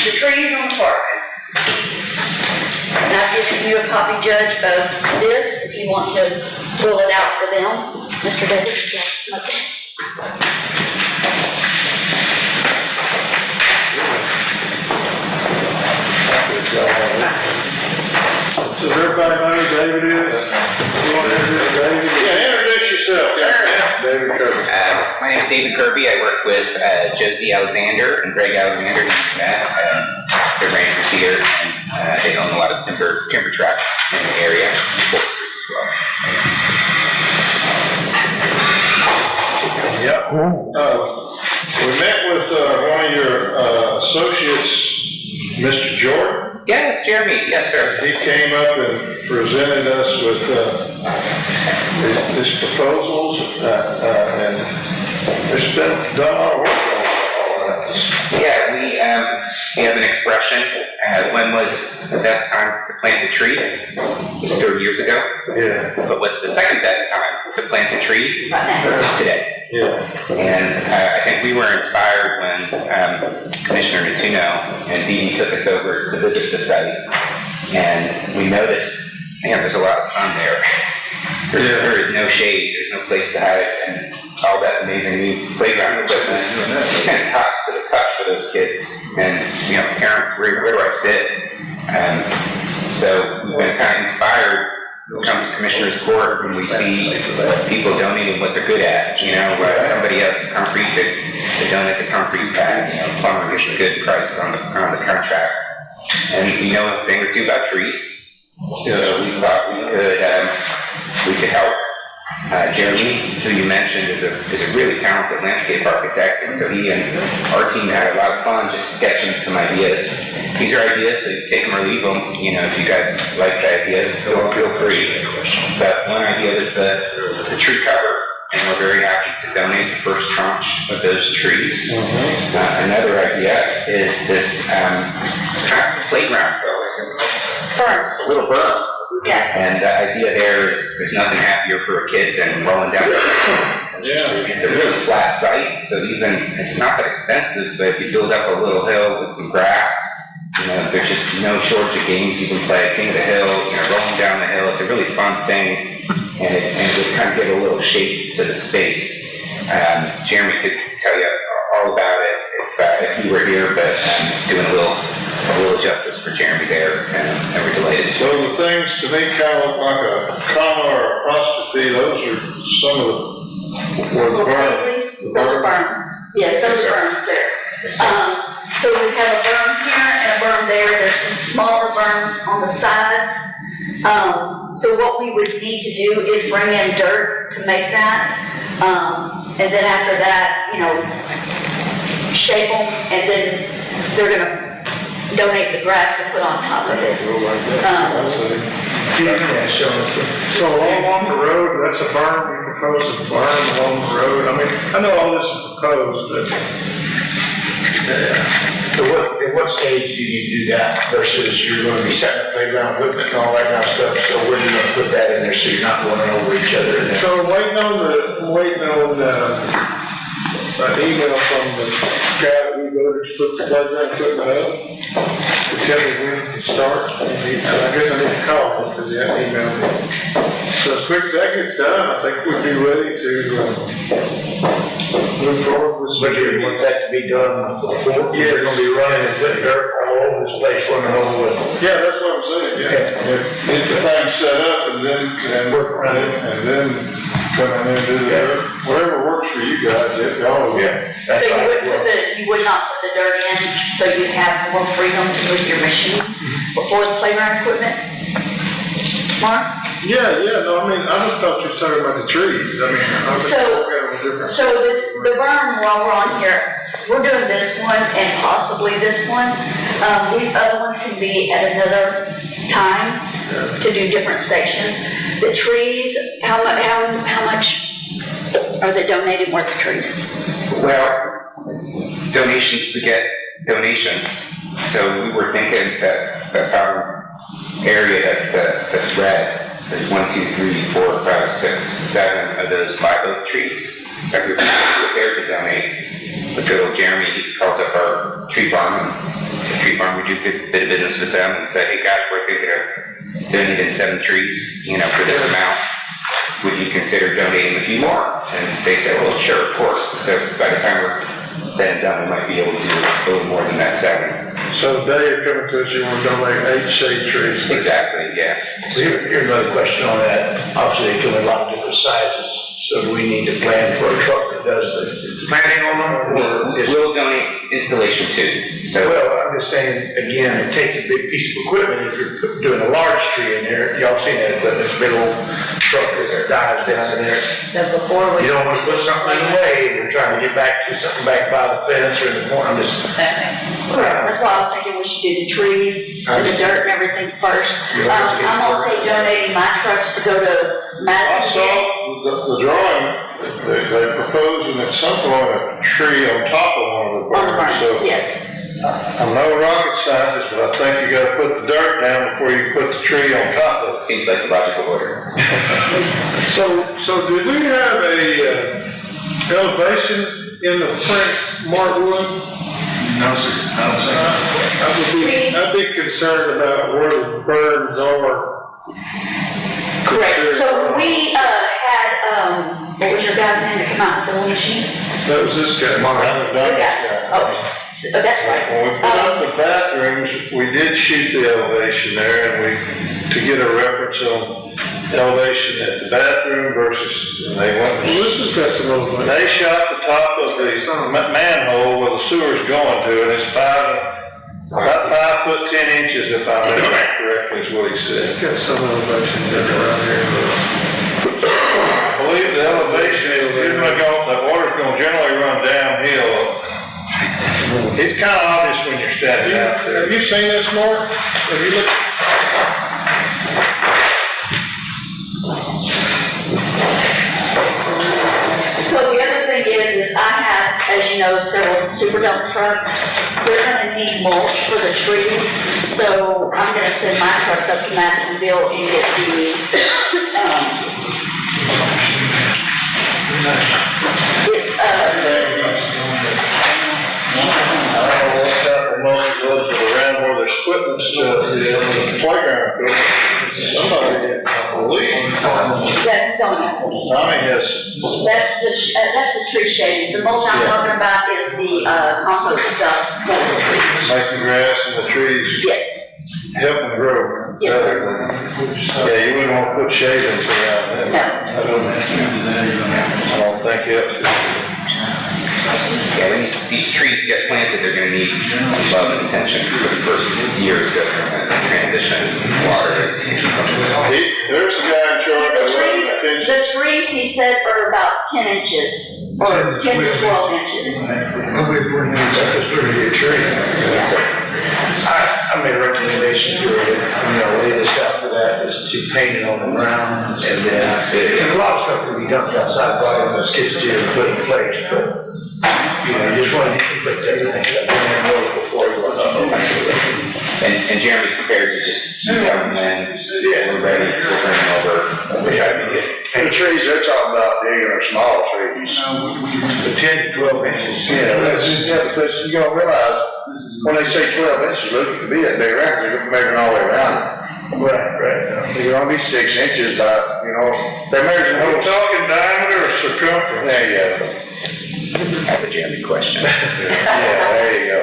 the trees on the park. And I've given you a copy, Judge, of this, if you want to fill it out for them. Mr. Davis, yes, Does everybody know who David is? You want to introduce David? Yeah, introduce yourself. Yeah. David Kirby. My name is David Kirby. I work with Josie Alexander and Greg Alexander. They're rangers here, and they own a lot of timber tracts in the area. Yep. We met with one of your associates, Mr. Jordan. Yes, Jeremy. Yes, sir. He came up and presented us with his proposals, and there's been done a lot of work on that. Yeah, we have an expression. When was the best time to plant a tree? It was 30 years ago. Yeah. But what's the second best time to plant a tree? It's today. Yeah. And I think we were inspired when Commissioner Natuno and Dee Dee took us over to visit the site. And we noticed, man, there's a lot of sun there. There is no shade, there's no place to hide, and all that amazing new playground equipment. It's kind of hot to the touch for those kids. And, parents, where do I sit? So we've been kind of inspired. We come to Commissioner's Court when we see people donating what they're good at. Somebody has the concrete, they donate the concrete pad. Plumber gets a good price on the contract. And we know a thing or two about trees. So we thought we could help. Jeremy, who you mentioned, is a really talented landscape architect, and so he and our team had a lot of fun just sketching some ideas. These are ideas, so you take them or leave them. If you guys like the ideas, feel free. But one idea was the tree cover, and we're very happy to donate the first tranche of those trees. Another idea is this kind of playground post. Berms. A little berm. Yeah. And the idea there is there's nothing happier for a kid than rolling down the street. It's a really flat site, so it's not that expensive, but if you build up a little hill with some grass, there's just no shortage of games you can play. King of the Hill, rolling down the hill, it's a really fun thing, and it would kind of give a little shape to the space. Jeremy could tell you all about it if you were here, but doing a little justice for Jeremy there, and we're delighted. So the things to me kind of look like a comma or apostrophe. Those are some of the berms. Those are berms. Yes, those are berms there. So we have a berm here and a berm there. There's some smaller berms on the sides. So what we would need to do is bring in dirt to make that. And then after that, shape them, and then they're gonna donate the grass to put on top of it. So along the road, that's a berm, you propose a berm along the road. I know all this is proposed, but. At what stage do you do that versus you're going to be setting up playground equipment and all that kind of stuff? So where are you going to put that in there so you're not running over each other? So waiting on an email from the guy that we voted to put the playground equipment up. The tell me when to start? I guess I need to call him because he hasn't emailed me. So as quick as that gets done, I think we'd be ready to move forward with. But you want that to be done before? Yeah. You're gonna be running and putting dirt all over the place, running over it. Yeah, that's what I'm saying, yeah. Get the thing set up and then, work around it, and then come in there and do the dirt. Whatever works for you guys, y'all. Yeah. So you would not put the dirt in, so you'd have more freedom to move your machine before the playground equipment? Mark? Yeah, no, I mean, I just thought you was talking about the trees, I mean, I was looking at them different. So the berm, while we're on here, we're doing this one and possibly this one. These other ones can be at another time to do different sections. The trees, how much are they donating worth of trees? Well, donations beget donations, so we were thinking that our area that's red, there's 1, 2, 3, 4, 5, 6, 7 of those live oak trees that we were prepared to donate. But good old Jeremy, he calls up our tree farm, and the tree farm, we do a bit of business with them and say, hey gosh, we're thinking of donating 7 trees, for this amount. Would you consider donating a few more? And they said, well, sure, of course. So by the time we're said and done, we might be able to do a little more than that 7. So they are coming to us, you want to donate 8 shade trees? Exactly, yeah. So here's another question on that. Obviously, they come in a lot of different sizes, so do we need to plan for a truck that does the planning on them? Or We'll donate installation too. So well, I'm just saying, again, it takes a big piece of equipment. If you're doing a large tree in there, y'all seen that equipment, it's a big old truck that dives down in there. So before we. You don't want to put something in the way, and we're trying to get back to something back by the fence or in the corner. I'm just. That's why I was thinking we should do the trees and the dirt and everything first. I'm also donating my trucks to go to I Madison. saw the drawing, they proposing at some point a tree on top of one of the On the berms, so. berms, yes. I'm no rocket scientist, but I think you gotta put the dirt down before you put the tree on top of it. seems like the logical order. So did we have a elevation in the print, Mark Wood? No, sir. I'd be concerned about where the burns are. Correct. So we had, what was your guy's name that came out with the little machine? That was this guy. Your guy. Oh, that's right. When we put up the bathrooms, we did shoot the elevation there, and to get a reference on elevation at the bathroom versus, and they went. Well, this has got some elevation. They shot the top of the manhole where the sewer's going to, and it's about 5 foot 10 inches, if I remember correctly, is what he said. It's got some elevation around here. I believe the elevation is generally the water's gonna generally run downhill. It's kind of obvious when you're standing out there. Have you seen this, Mark? Have you looked? So the other thing is I have, as you know, several super dump trucks. They're gonna need mulch for the trees, so I'm gonna send my trucks up to Madisonville and get the, it's, Most of those are around where the equipment stuff is, the playground. Somebody, I believe. that's donuts. Tommy has. That's the tree shadings. The mulch I'm talking about is the, compost stuff for the trees. Making grass and the trees. Yes. Help them grow. Yes, sir. Yeah, you wouldn't want to put shavings around that. No. I don't think it. Yeah, when these trees get planted, they're gonna need some love and attention for the first year or so, transition, water. There's a guy in charge of The trees, he said, are about 10 inches, or 10 to 12 inches. That's a pretty good tree. I made a recommendation to, lay this out for that, is to paint it on the ground, and then, there's a lot of stuff that we dumped outside, probably on the skid steer and put in place, but, you just want to deconflict everything, that before you want to. And Jeremy's prepared to just come in, we're ready, we'll bring them over. And the trees they're talking about being are small trees. The 10 to 12 inches. But you gotta realize, when they say 12 inches, look, it could be that big around, they're measuring all the way around. Right. You're gonna be 6 inches by, they're measuring Are we holes. talking diameter or circumference? There you go. That's a Jeremy question. Yeah, there you go.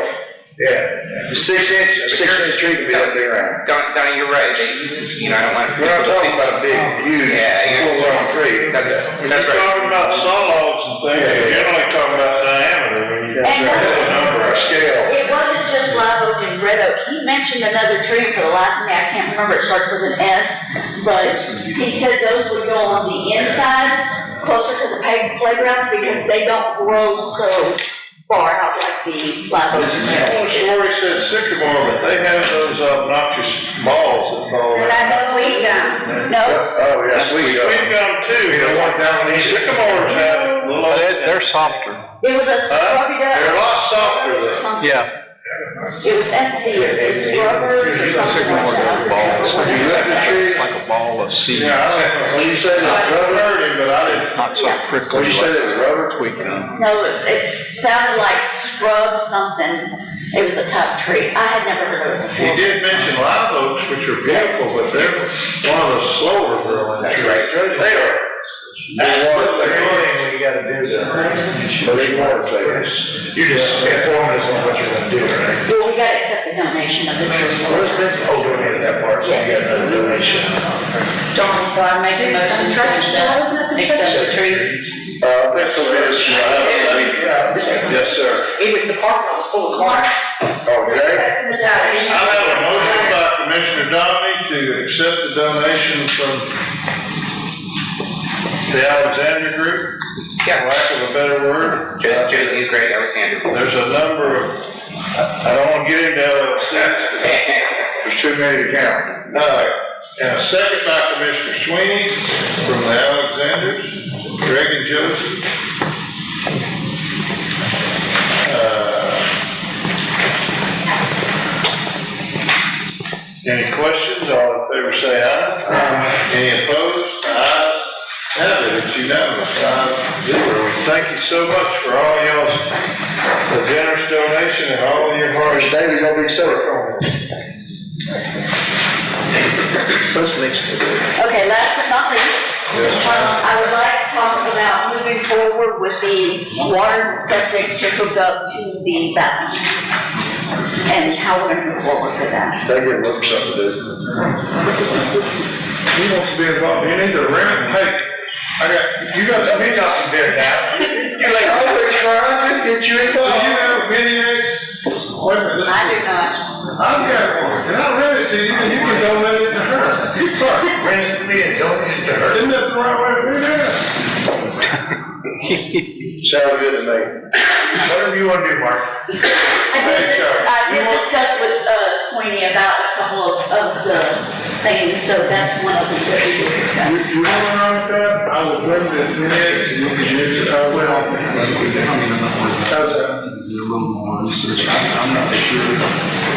Yeah. 6 inch tree could be that big around. Donnie, you're right. I don't want. We're not talking about a big, huge, full-grown tree. That's We're right. talking about saw logs and things, we're generally talking about diameter, when you got a number of scale. It wasn't just live oak and red oak. He mentioned another tree, and for the life of me, I can't remember, it starts with an S, but he said those would go on the inside, closer to the playgrounds, because they don't grow so far out like the live oak and red oak. Shorty said sycamore, but they have those obnoxious balls that fall out. That's sweet gum. No, Oh, yeah, sweet Sweet gum too, don't want down the sycamores have little. They're softer. it was a scrubby duck. They're a lot softer or though. something. Yeah. It was SC, it was scrubbers or something like that. It's like a ball of seed. Yeah, I don't know, when you said it was rubber, but I didn't. Not so prickly. When you said it was rubber? Sweet gum. No, it sounded like scrub something. It was a type of tree. I had never heard of it He before. did mention live oaks, which are beautiful, but they're one of the slower growing trees. They are. That's the thing we gotta do Big water takers. You just inform us on what you're gonna do, right? Well, we gotta accept the donation of the tree. Oh, donate that part, so you got another donation. So I make a motion to accept the trees. I think so, yes, sir. It was the park that was full of cars. Okay. I have a motion by Commissioner Downey to accept the donation from the Alexander Group, for lack of a better word. Josie is great, Alexander. There's a number of, I don't want to get into LLCs, There's too many to count. and a second by Commissioner Sweeney from the Alexanders, Greg and Josie. Any questions? All in favor say aye. Any opposed? Ayes have it. It's unanimous, 5-0. Thank you so much for all y'all's generous donation and all of your hard. David's gonna be safe from it. Okay, last but not least, I would like to talk about moving forward with the water and septic to hook up to the bathroom. And how we're gonna move forward with that. They give us something to do. He wants to be involved. You need to rent, hey, you got some meat off there now. You're always trying to get you Do you involved. have mini eggs? Wait a minute. I do not. I've got one. Can I rent it to you? You can donate it to her. Bring it to me and donate it to her. Isn't that the right way to do that? Sounds good to me. Whatever you want to do, Mark. I did discuss with Sweeney about a couple of the things, so that's one of them that we did discuss. You want to run with that? I will bring the mini eggs and you can use it. How's that? I'm not sure.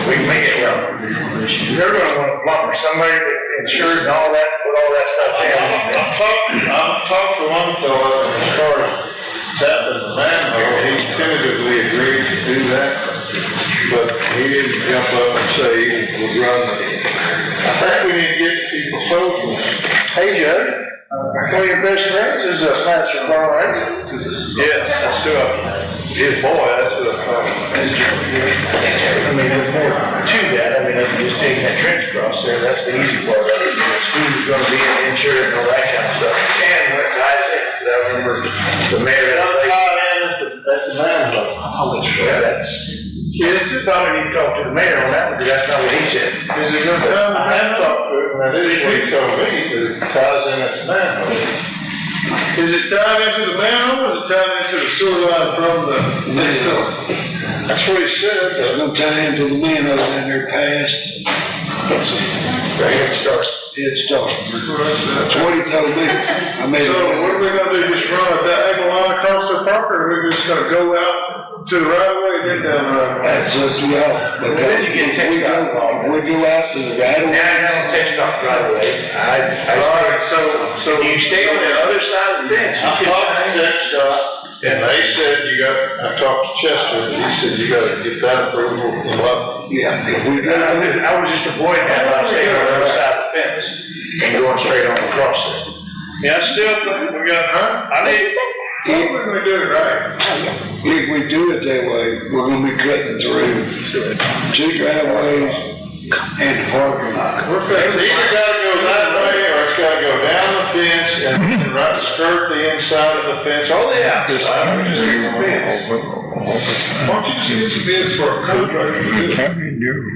We can make it well. You're gonna want a plumber, somebody that's insured and all that, put all that stuff in. I've talked to one fellow, and as far as tapping the manhole, he tentatively agreed to do that, but he didn't jump up and say he would run the. I think we need to get the proposals. Hey, Joe. One of your best friends is a master plumber, right? Yes, that's who his boy, that's who I call him. I mean, there's more to that. I mean, just taking that trench across there, that's the easy part of it. Who's gonna be insured and all that kind of stuff. And what ties in, 'cause I remember the mayor of that place. That's the manhole. Yeah, that's, Yes, probably need to talk to the mayor on that, because that's not what he said. is it gonna come? I have talked to him, and that is what he told me, that it ties in at the manhole. Is it tied into the manhole, or is it tied into the sewer line from the? That's what he said. There's no tie into the manhole in there past. Head Start. Head Start. That's what he told me. I mean. So what are we gonna do, just run a diagonal line across the property, or are we just gonna go out to the right of way and then down the right of way? That's up to y'all. But Then you get if we go out to the right of way. Now, I don't text off driveway. I All right, so you stay on the other side of the fence. I talked to Tech Dot, And they said I talked to Chester, and he said you gotta get that approval from Love. Yeah, if we do I was just avoiding that, I was staying on the other side of the fence and going straight on across there. Yeah, I still think we got, we're gonna do it right. If we do it that way, we're gonna be cutting through 2 driveways and the parking lot. It's either gotta go that way, or it's gotta go down the fence and right to skirt the inside of the fence, or the outside, or just get some bids. Why don't you just get some bids for a contractor to do it?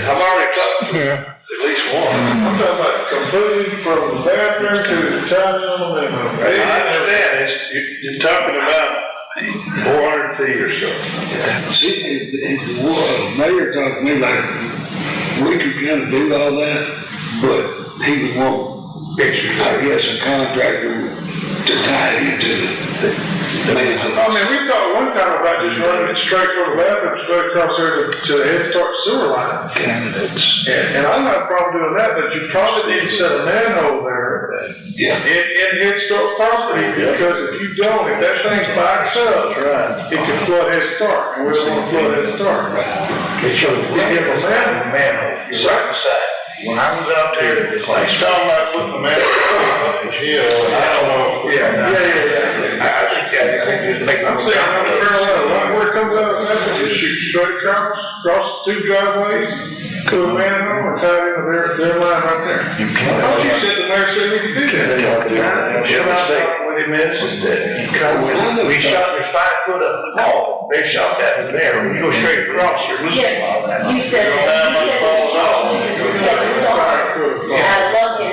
I've already talked to at least one. I'm talking about completely from the bathroom to the tiny little living room. I understand, you're talking about 400 feet or so. The mayor talked to me like, we could kind of do all that, but he would want, I guess, a contractor to tie it into the manhole. I mean, we talked one time about just running it straight from the bathroom, straight across there to the Head Start sewer line. And I don't have a problem doing that, but you probably need to set a manhole there in Head Start property, because if you don't, if that thing backs up, it can flood Head Start, and we don't want to flood Head Start. It shows we have a manhole, right beside. When I was out there, it's like, talking about putting the manhole, I don't know. I think that, I'm saying, I'm gonna parallel, right where it comes out of that, just shoot straight across the 2 driveways, to a manhole, and tie it into their line right there. I thought you said the mayor said we could do that. What he meant is that we shot, there's 5 foot of fall, they shot that in there, when you go straight across, you're losing all that. You said I love it.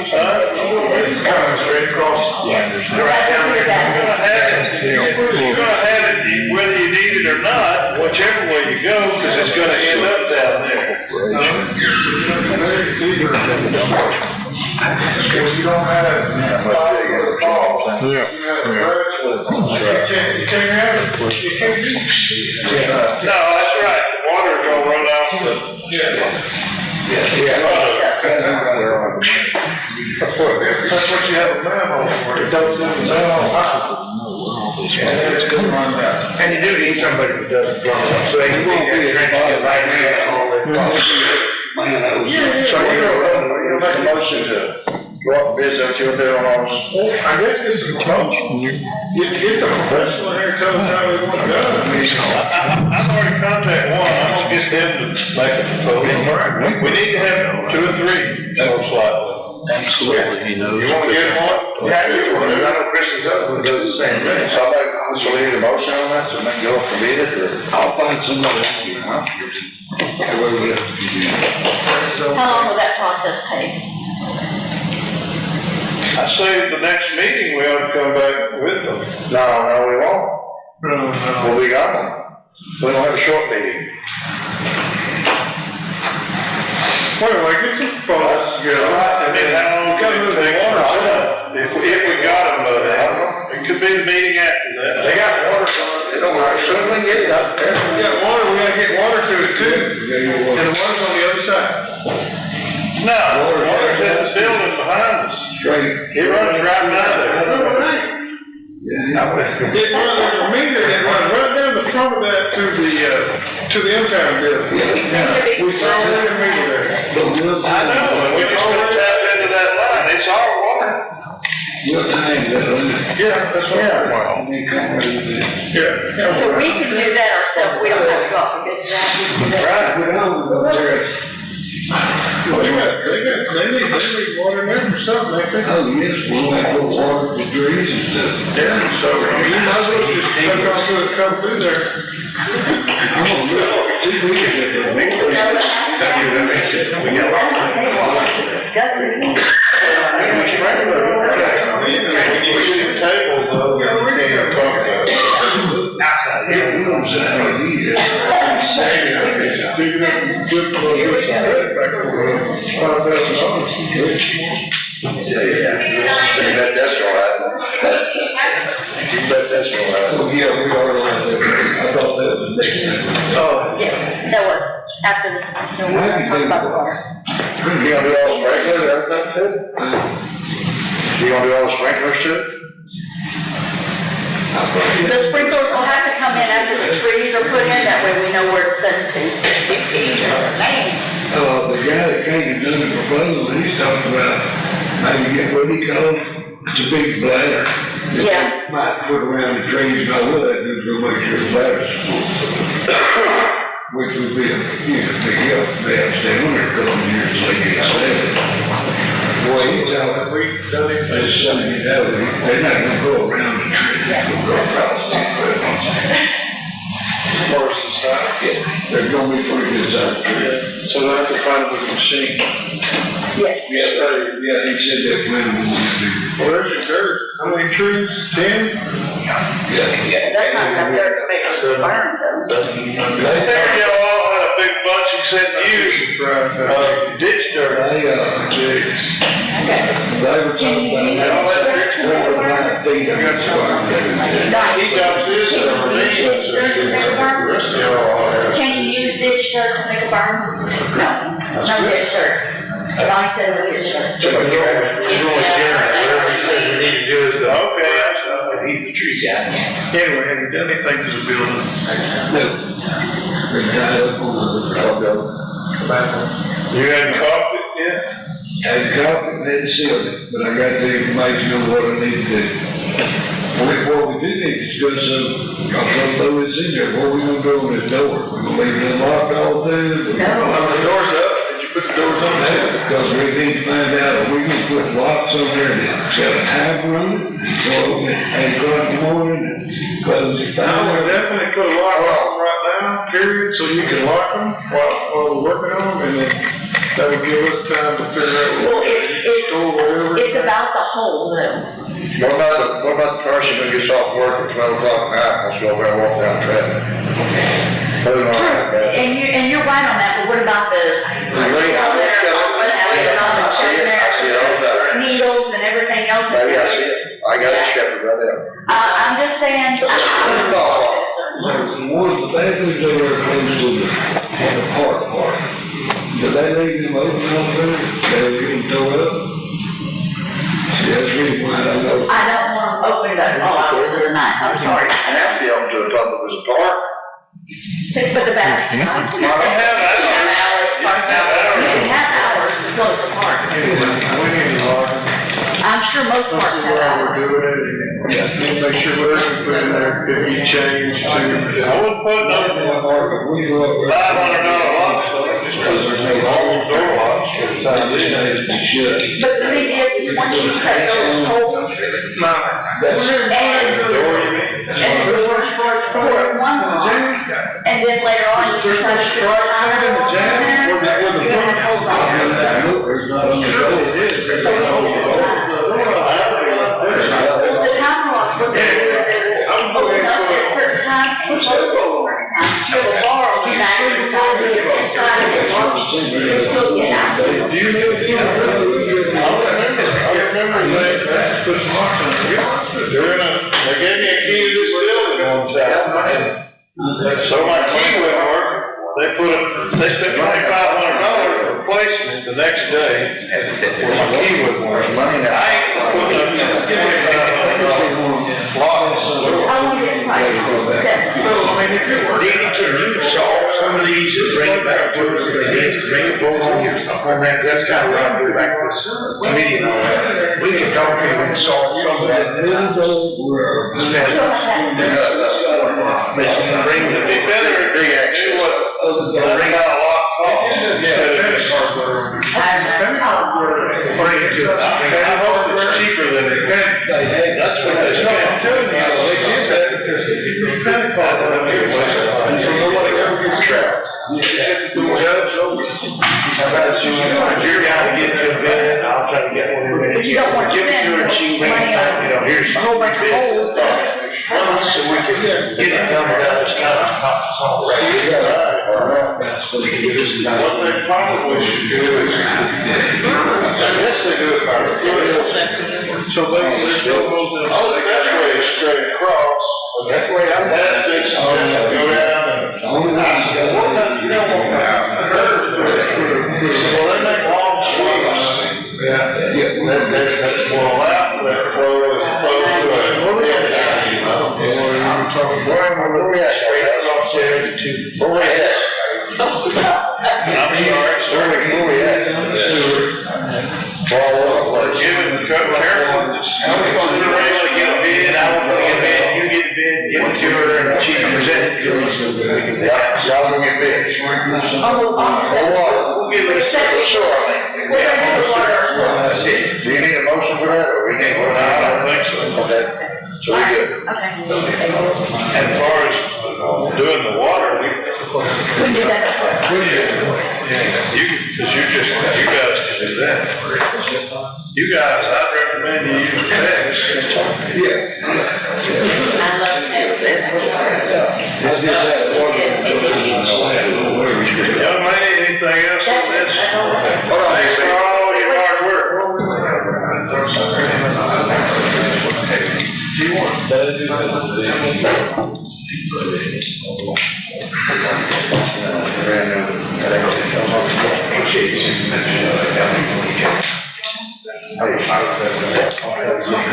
Coming straight across. Right down there. You're gonna have it, whether you need it or not, whichever way you go, because it's gonna end up down there. If you don't have the balls, you have you can't have it, you can't do it. No, that's right, the water's gonna run off That's what you have a manhole for, it don't do the manhole high. and you do need somebody who doesn't run it, so they can get that trench right there, all the way across. So you're gonna make a motion to go up and visit what you're doing on this? I guess get some coach, get the professional here, tell us how we want to go. I've already contacted one, I'm gonna get him to make a proposal. We need to have 2 or 3, most likely. Absolutely, he knows. You wanna get one? Yeah, you want it. I know Christian's other one does the same thing. So we need a motion on that, so we can go for bid it, or? I'll find somebody, huh? How long will that process take? I say the next meeting, we ought to come back with them. No, we won't. Well, we got them. We don't have a short meeting. Anyway, get some proposals together. And then how long can it take? If we got them, I don't know. It could be the meeting after that. They got water, so it don't matter. Soon we get it up there. We got water, we gotta get water to it too. And the water's on the other side. No, water's in the building behind us. It runs right down there. There's a meter that runs right down the front of that to the impound building. We throw in a meter there. I know, and we just gonna tap into that line, it's our water. Yeah, that's what I'm Yeah. So we can do that ourselves, we don't have to go off and get that. They need water in there for something, I think. Oh, yes, we'll have to water the trees and stuff. Yeah, so, I mean, you might as well just take off to it, come through there. Yes, that was. after this, so we're gonna talk about the water. You gonna do all the sprinklers, everything too? You gonna do all the sprinklers too? The sprinklers will have to come in after the trees are put in, that way we know where it's set to. The guy that came and done the proposal, he's talking about maybe get what he calls, it's a big bladder. Yeah. Might put around the trees and all that, just to make sure the bladder's full. Which would be a, big help, they have to stay on there a couple of years so they get settled. Boy, he's out, there's something, they're not gonna go around the tree, they're gonna go across the Forest inside. Yeah, they're gonna be pretty good size. So they have to find a machine. Yes. Yeah, he said that minimum would be. Well, there's your dirt. How many trees? 10? Yeah. That's not enough dirt to make a barn though. Y'all all had a big bunch except you. Ditch dirt. They were talking about 4 or 5 feet of square. He got this over there. Can you use ditch dirt to make a barn? No, no ditch dirt. Lonnie said no ditch dirt. Whatever he said we need to do is, okay, he's the tree guy. Anyway, have you done anything to the building? No. They're tied up on the You hadn't coughed it yet? I copied and then sealed it, but I got the information on what I need to do. What we do need to discuss, I'll throw this in there, what we gonna do on this door? We gonna leave it unlocked all day? The door's up. Did you put the doors on there? Because we need to find out, if we can put locks on there that's got a timer on it, and go open at 8 o'clock in the morning and close it. I would definitely put a lock on them right now, period, so you can lock them while we're working on them, and then that would give us time to figure out. Well, it's about the hole though. What about the person who gets off work at 12 o'clock at night, wants to go over and walk down the traffic? And you're right on that, but what about the needles and everything else? Maybe I see it. I got a shepherd right there. I'm just saying. One of the bathrooms over there close to the park. Do they leave them open all through? They get them towed up? That's really why I don't know. I don't want them open at all hours of the night, I'm sorry. And that's the open to the public as a park. But the bathrooms. I was gonna say, you can have hours to close the park. I'm sure most parks have hours. Make sure whatever we put in there could be changed to. I wouldn't put no $500 locks on it, just because there's no door locks for the time being. But the thing is once you cut those holes, and the door strike for one lock, and then later on you decide to strike in the jam, you're gonna have holes all over. There's not on the door. The timer locks, what they do is they will open up at a certain time and close at a certain time. You have a bar on the back inside, and you're inside of it, you can still get out. Do you know if you I remember they put some locks on it. They gave me a key to this building one time. So my key wouldn't work. They spent $2,500 for replacing it the next day. Where my key wouldn't work. I ain't putting up $2,500 locks. I want to get a price. So, I mean, if it works. Danny, can you solve some of these and bring it back to us? Bring it forward on your stuff. That's kind of what I'm doing back to this committee and all that. We can talk to you and solve some of that. Bring the big better agree, actually. Bring out a lot of costs instead of just. Bring it to us. I hope it's cheaper than it. That's what they say. I'm telling you, they did that because it's kind of called it. So nobody ever gets trapped. You're gonna get to a bid, I'll try to get one. But you don't want to Give it to her and she spend make it, here's a whole bunch of holes. so we can get it done without us kind of hot salt. What they probably should do is, yes, they do it by the field. So they go both in. Oh, that's way it's straight across. That's way I'm. That takes some, go down and. You don't want that. Well, they make long sweeps. Yeah. That will allow for that flow as opposed to a. Where we at? I'm sorry, sir. Where we at? All over the place. Careful. Consideration, get a bid, I want to get a bid, you get a bid, give it to her, and she can present it to us. Yeah, y'all gonna get bids. For water. We'll give it a shortly. Do you need a motion for that, or we need one? I don't think so. Okay, so we good. Okay. And as far as doing the water, We do that. you guys can do that. You guys, I'd recommend you use text. Yeah. I love Young lady, anything else on this? Thanks for all your hard work.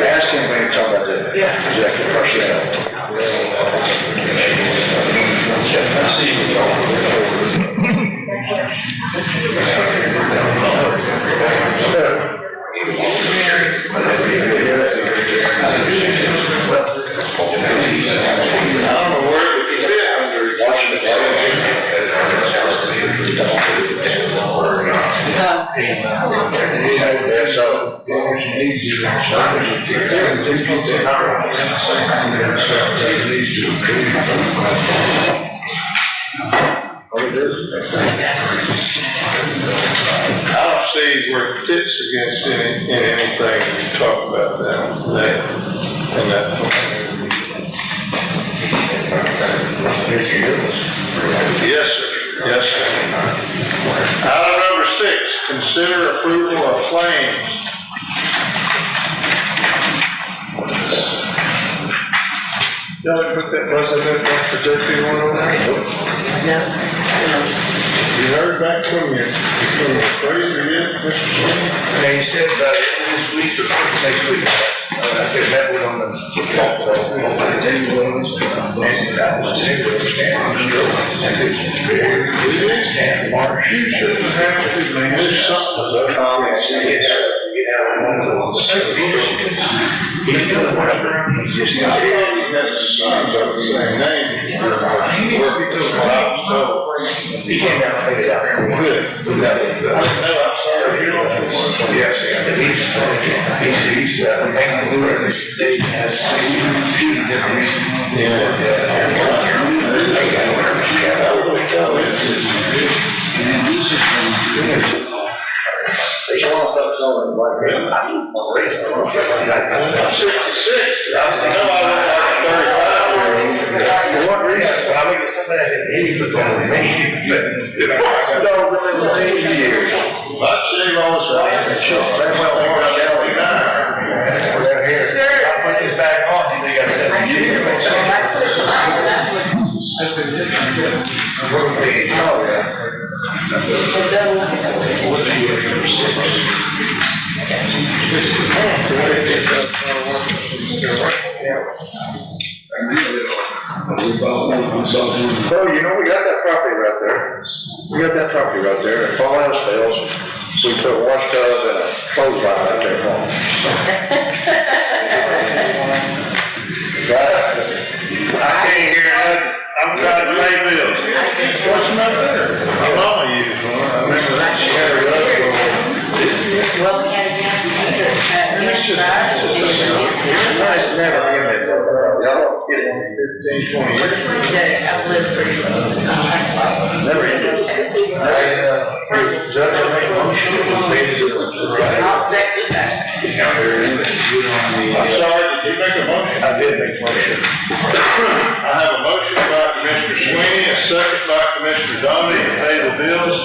Ask him when you talk about the executive personnel. I don't know where it would fit under Washington. I don't see where it fits against anything to talk about that. Yes, sir. Yes, sir. Item number 6, consider approval of claims. Y'all put that president for JP one on there? No. You heard back from your appraiser yet, Mr. Sweeney? Yeah, he said about it this week or next week. I could have one on the. Mark, you shouldn't have to, man. There's something. He's doing whatever. He's just not. He has a son about the same name. He came down and laid it out. Good. Yes, he's making the move. They have shooting different. There's one of those on the right. I'm 66. I know I look like 35. For what reason? Well, I look at somebody that did 80 foot down with me. No, really, 80 years. I'd shave all this out. Well, they were down to 9. I put this back on, and they got 70 years. Oh, yeah. Oh, you know, we got that property right there. If all else fails, we put a wash tub and a clothesline out there for them. I can't hear nothing. I'm trying to pay bills. What's the matter? My mama used one. I remember that she had her rug going. Well, we had a Jacinto, It's nice to never get that. Y'all don't get it. 15, 20 years. I lived pretty long. Never ended. Judge, I make a motion. I'll second that. I'm sorry, did you make a motion? I did make a motion. I have a motion by Commissioner Sweeney, a second by Commissioner Dominey to pay the bills.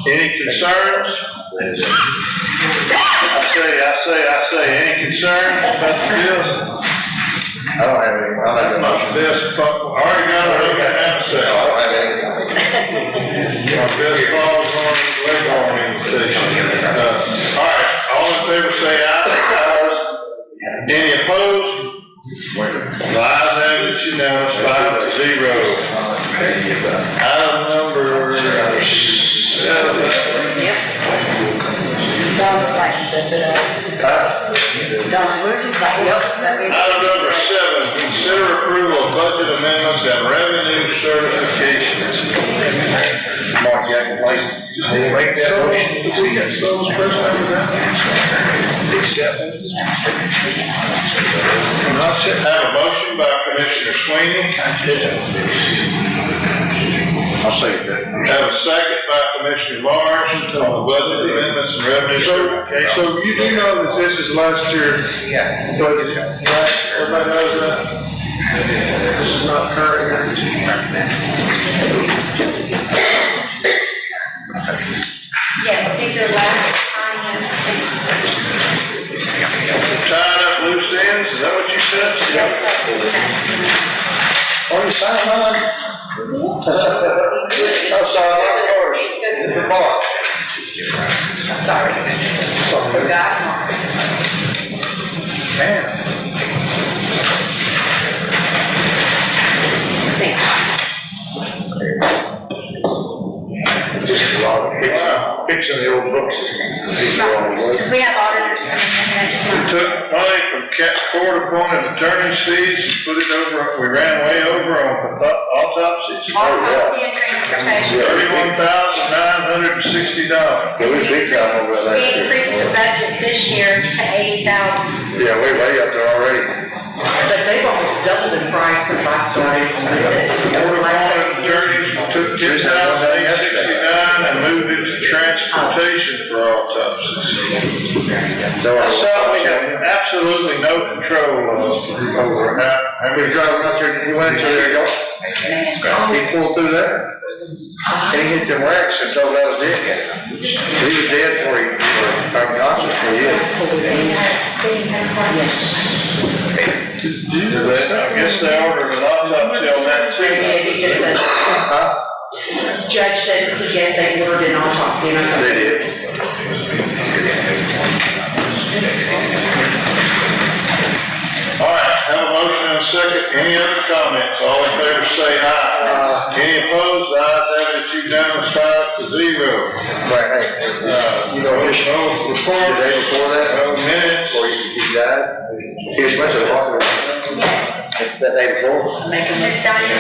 Any concerns? I say, any concerns about the bills? I don't have any. I'll have a motion. This, I already got a motion and a second. I don't have any. Best Falls on Leghorn Station. All right, all in favor say aye. Any opposed? The ayes have it, it's unanimous, 5-0. Item number 7. Item number 7, consider approval of budget amendments and revenue certifications. Mark, you can make that motion. We got those first time around. Have a motion by Commissioner Sweeney. I'll say that. Have a second by Commissioner Mars on the budget amendments and revenue certification. So you do know that this is last year's budget, right? Everybody knows that? This is not current. Yes, these are last time things. Tying up loose ends, is that what you said? Yes, sir. Are you signing on? I'm sorry, I'm yours. Mark. Sorry. Forgot. Man. Just a lot of fixing the old books. Because we have auditors coming in next month. Took money from court appointed attorney's fees and put it over, we ran way over on autopsies. Autopsy and transportation. $31,960. Yeah, we big time over that We last year. increased the budget this year to 80,000. Yeah, we're way up there already. But they've almost doubled in price since I started. Court appointed attorneys took $10,869 and moved it to transportation for autopsies. So we have absolutely no control over how We were driving up there, he went to there, he pulled through there. And he hit them racks and told that was it. He was dead for you, unconscious for years. I guess they ordered an autopsy on that too. He just said, Judge said, he guessed they ordered an autopsy, and I said. They did. All right, have a motion and a second. Any other comments? All in favor say aye. Any opposed? The ayes have it, it's unanimous, 5-0. Right, hey, you know, just No reports. the day before that, No minutes. before he died, he was went to the hospital that day before. Ms. Diane?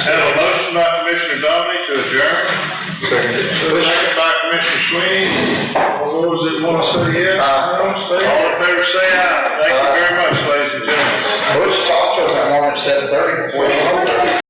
Have a motion by Commissioner Dominic to adjourn. Second by Commissioner Sweeney. All those that want to say yes? All in favor say aye. Thank you very much, ladies and gentlemen. What's the talk to us that morning at 7:30?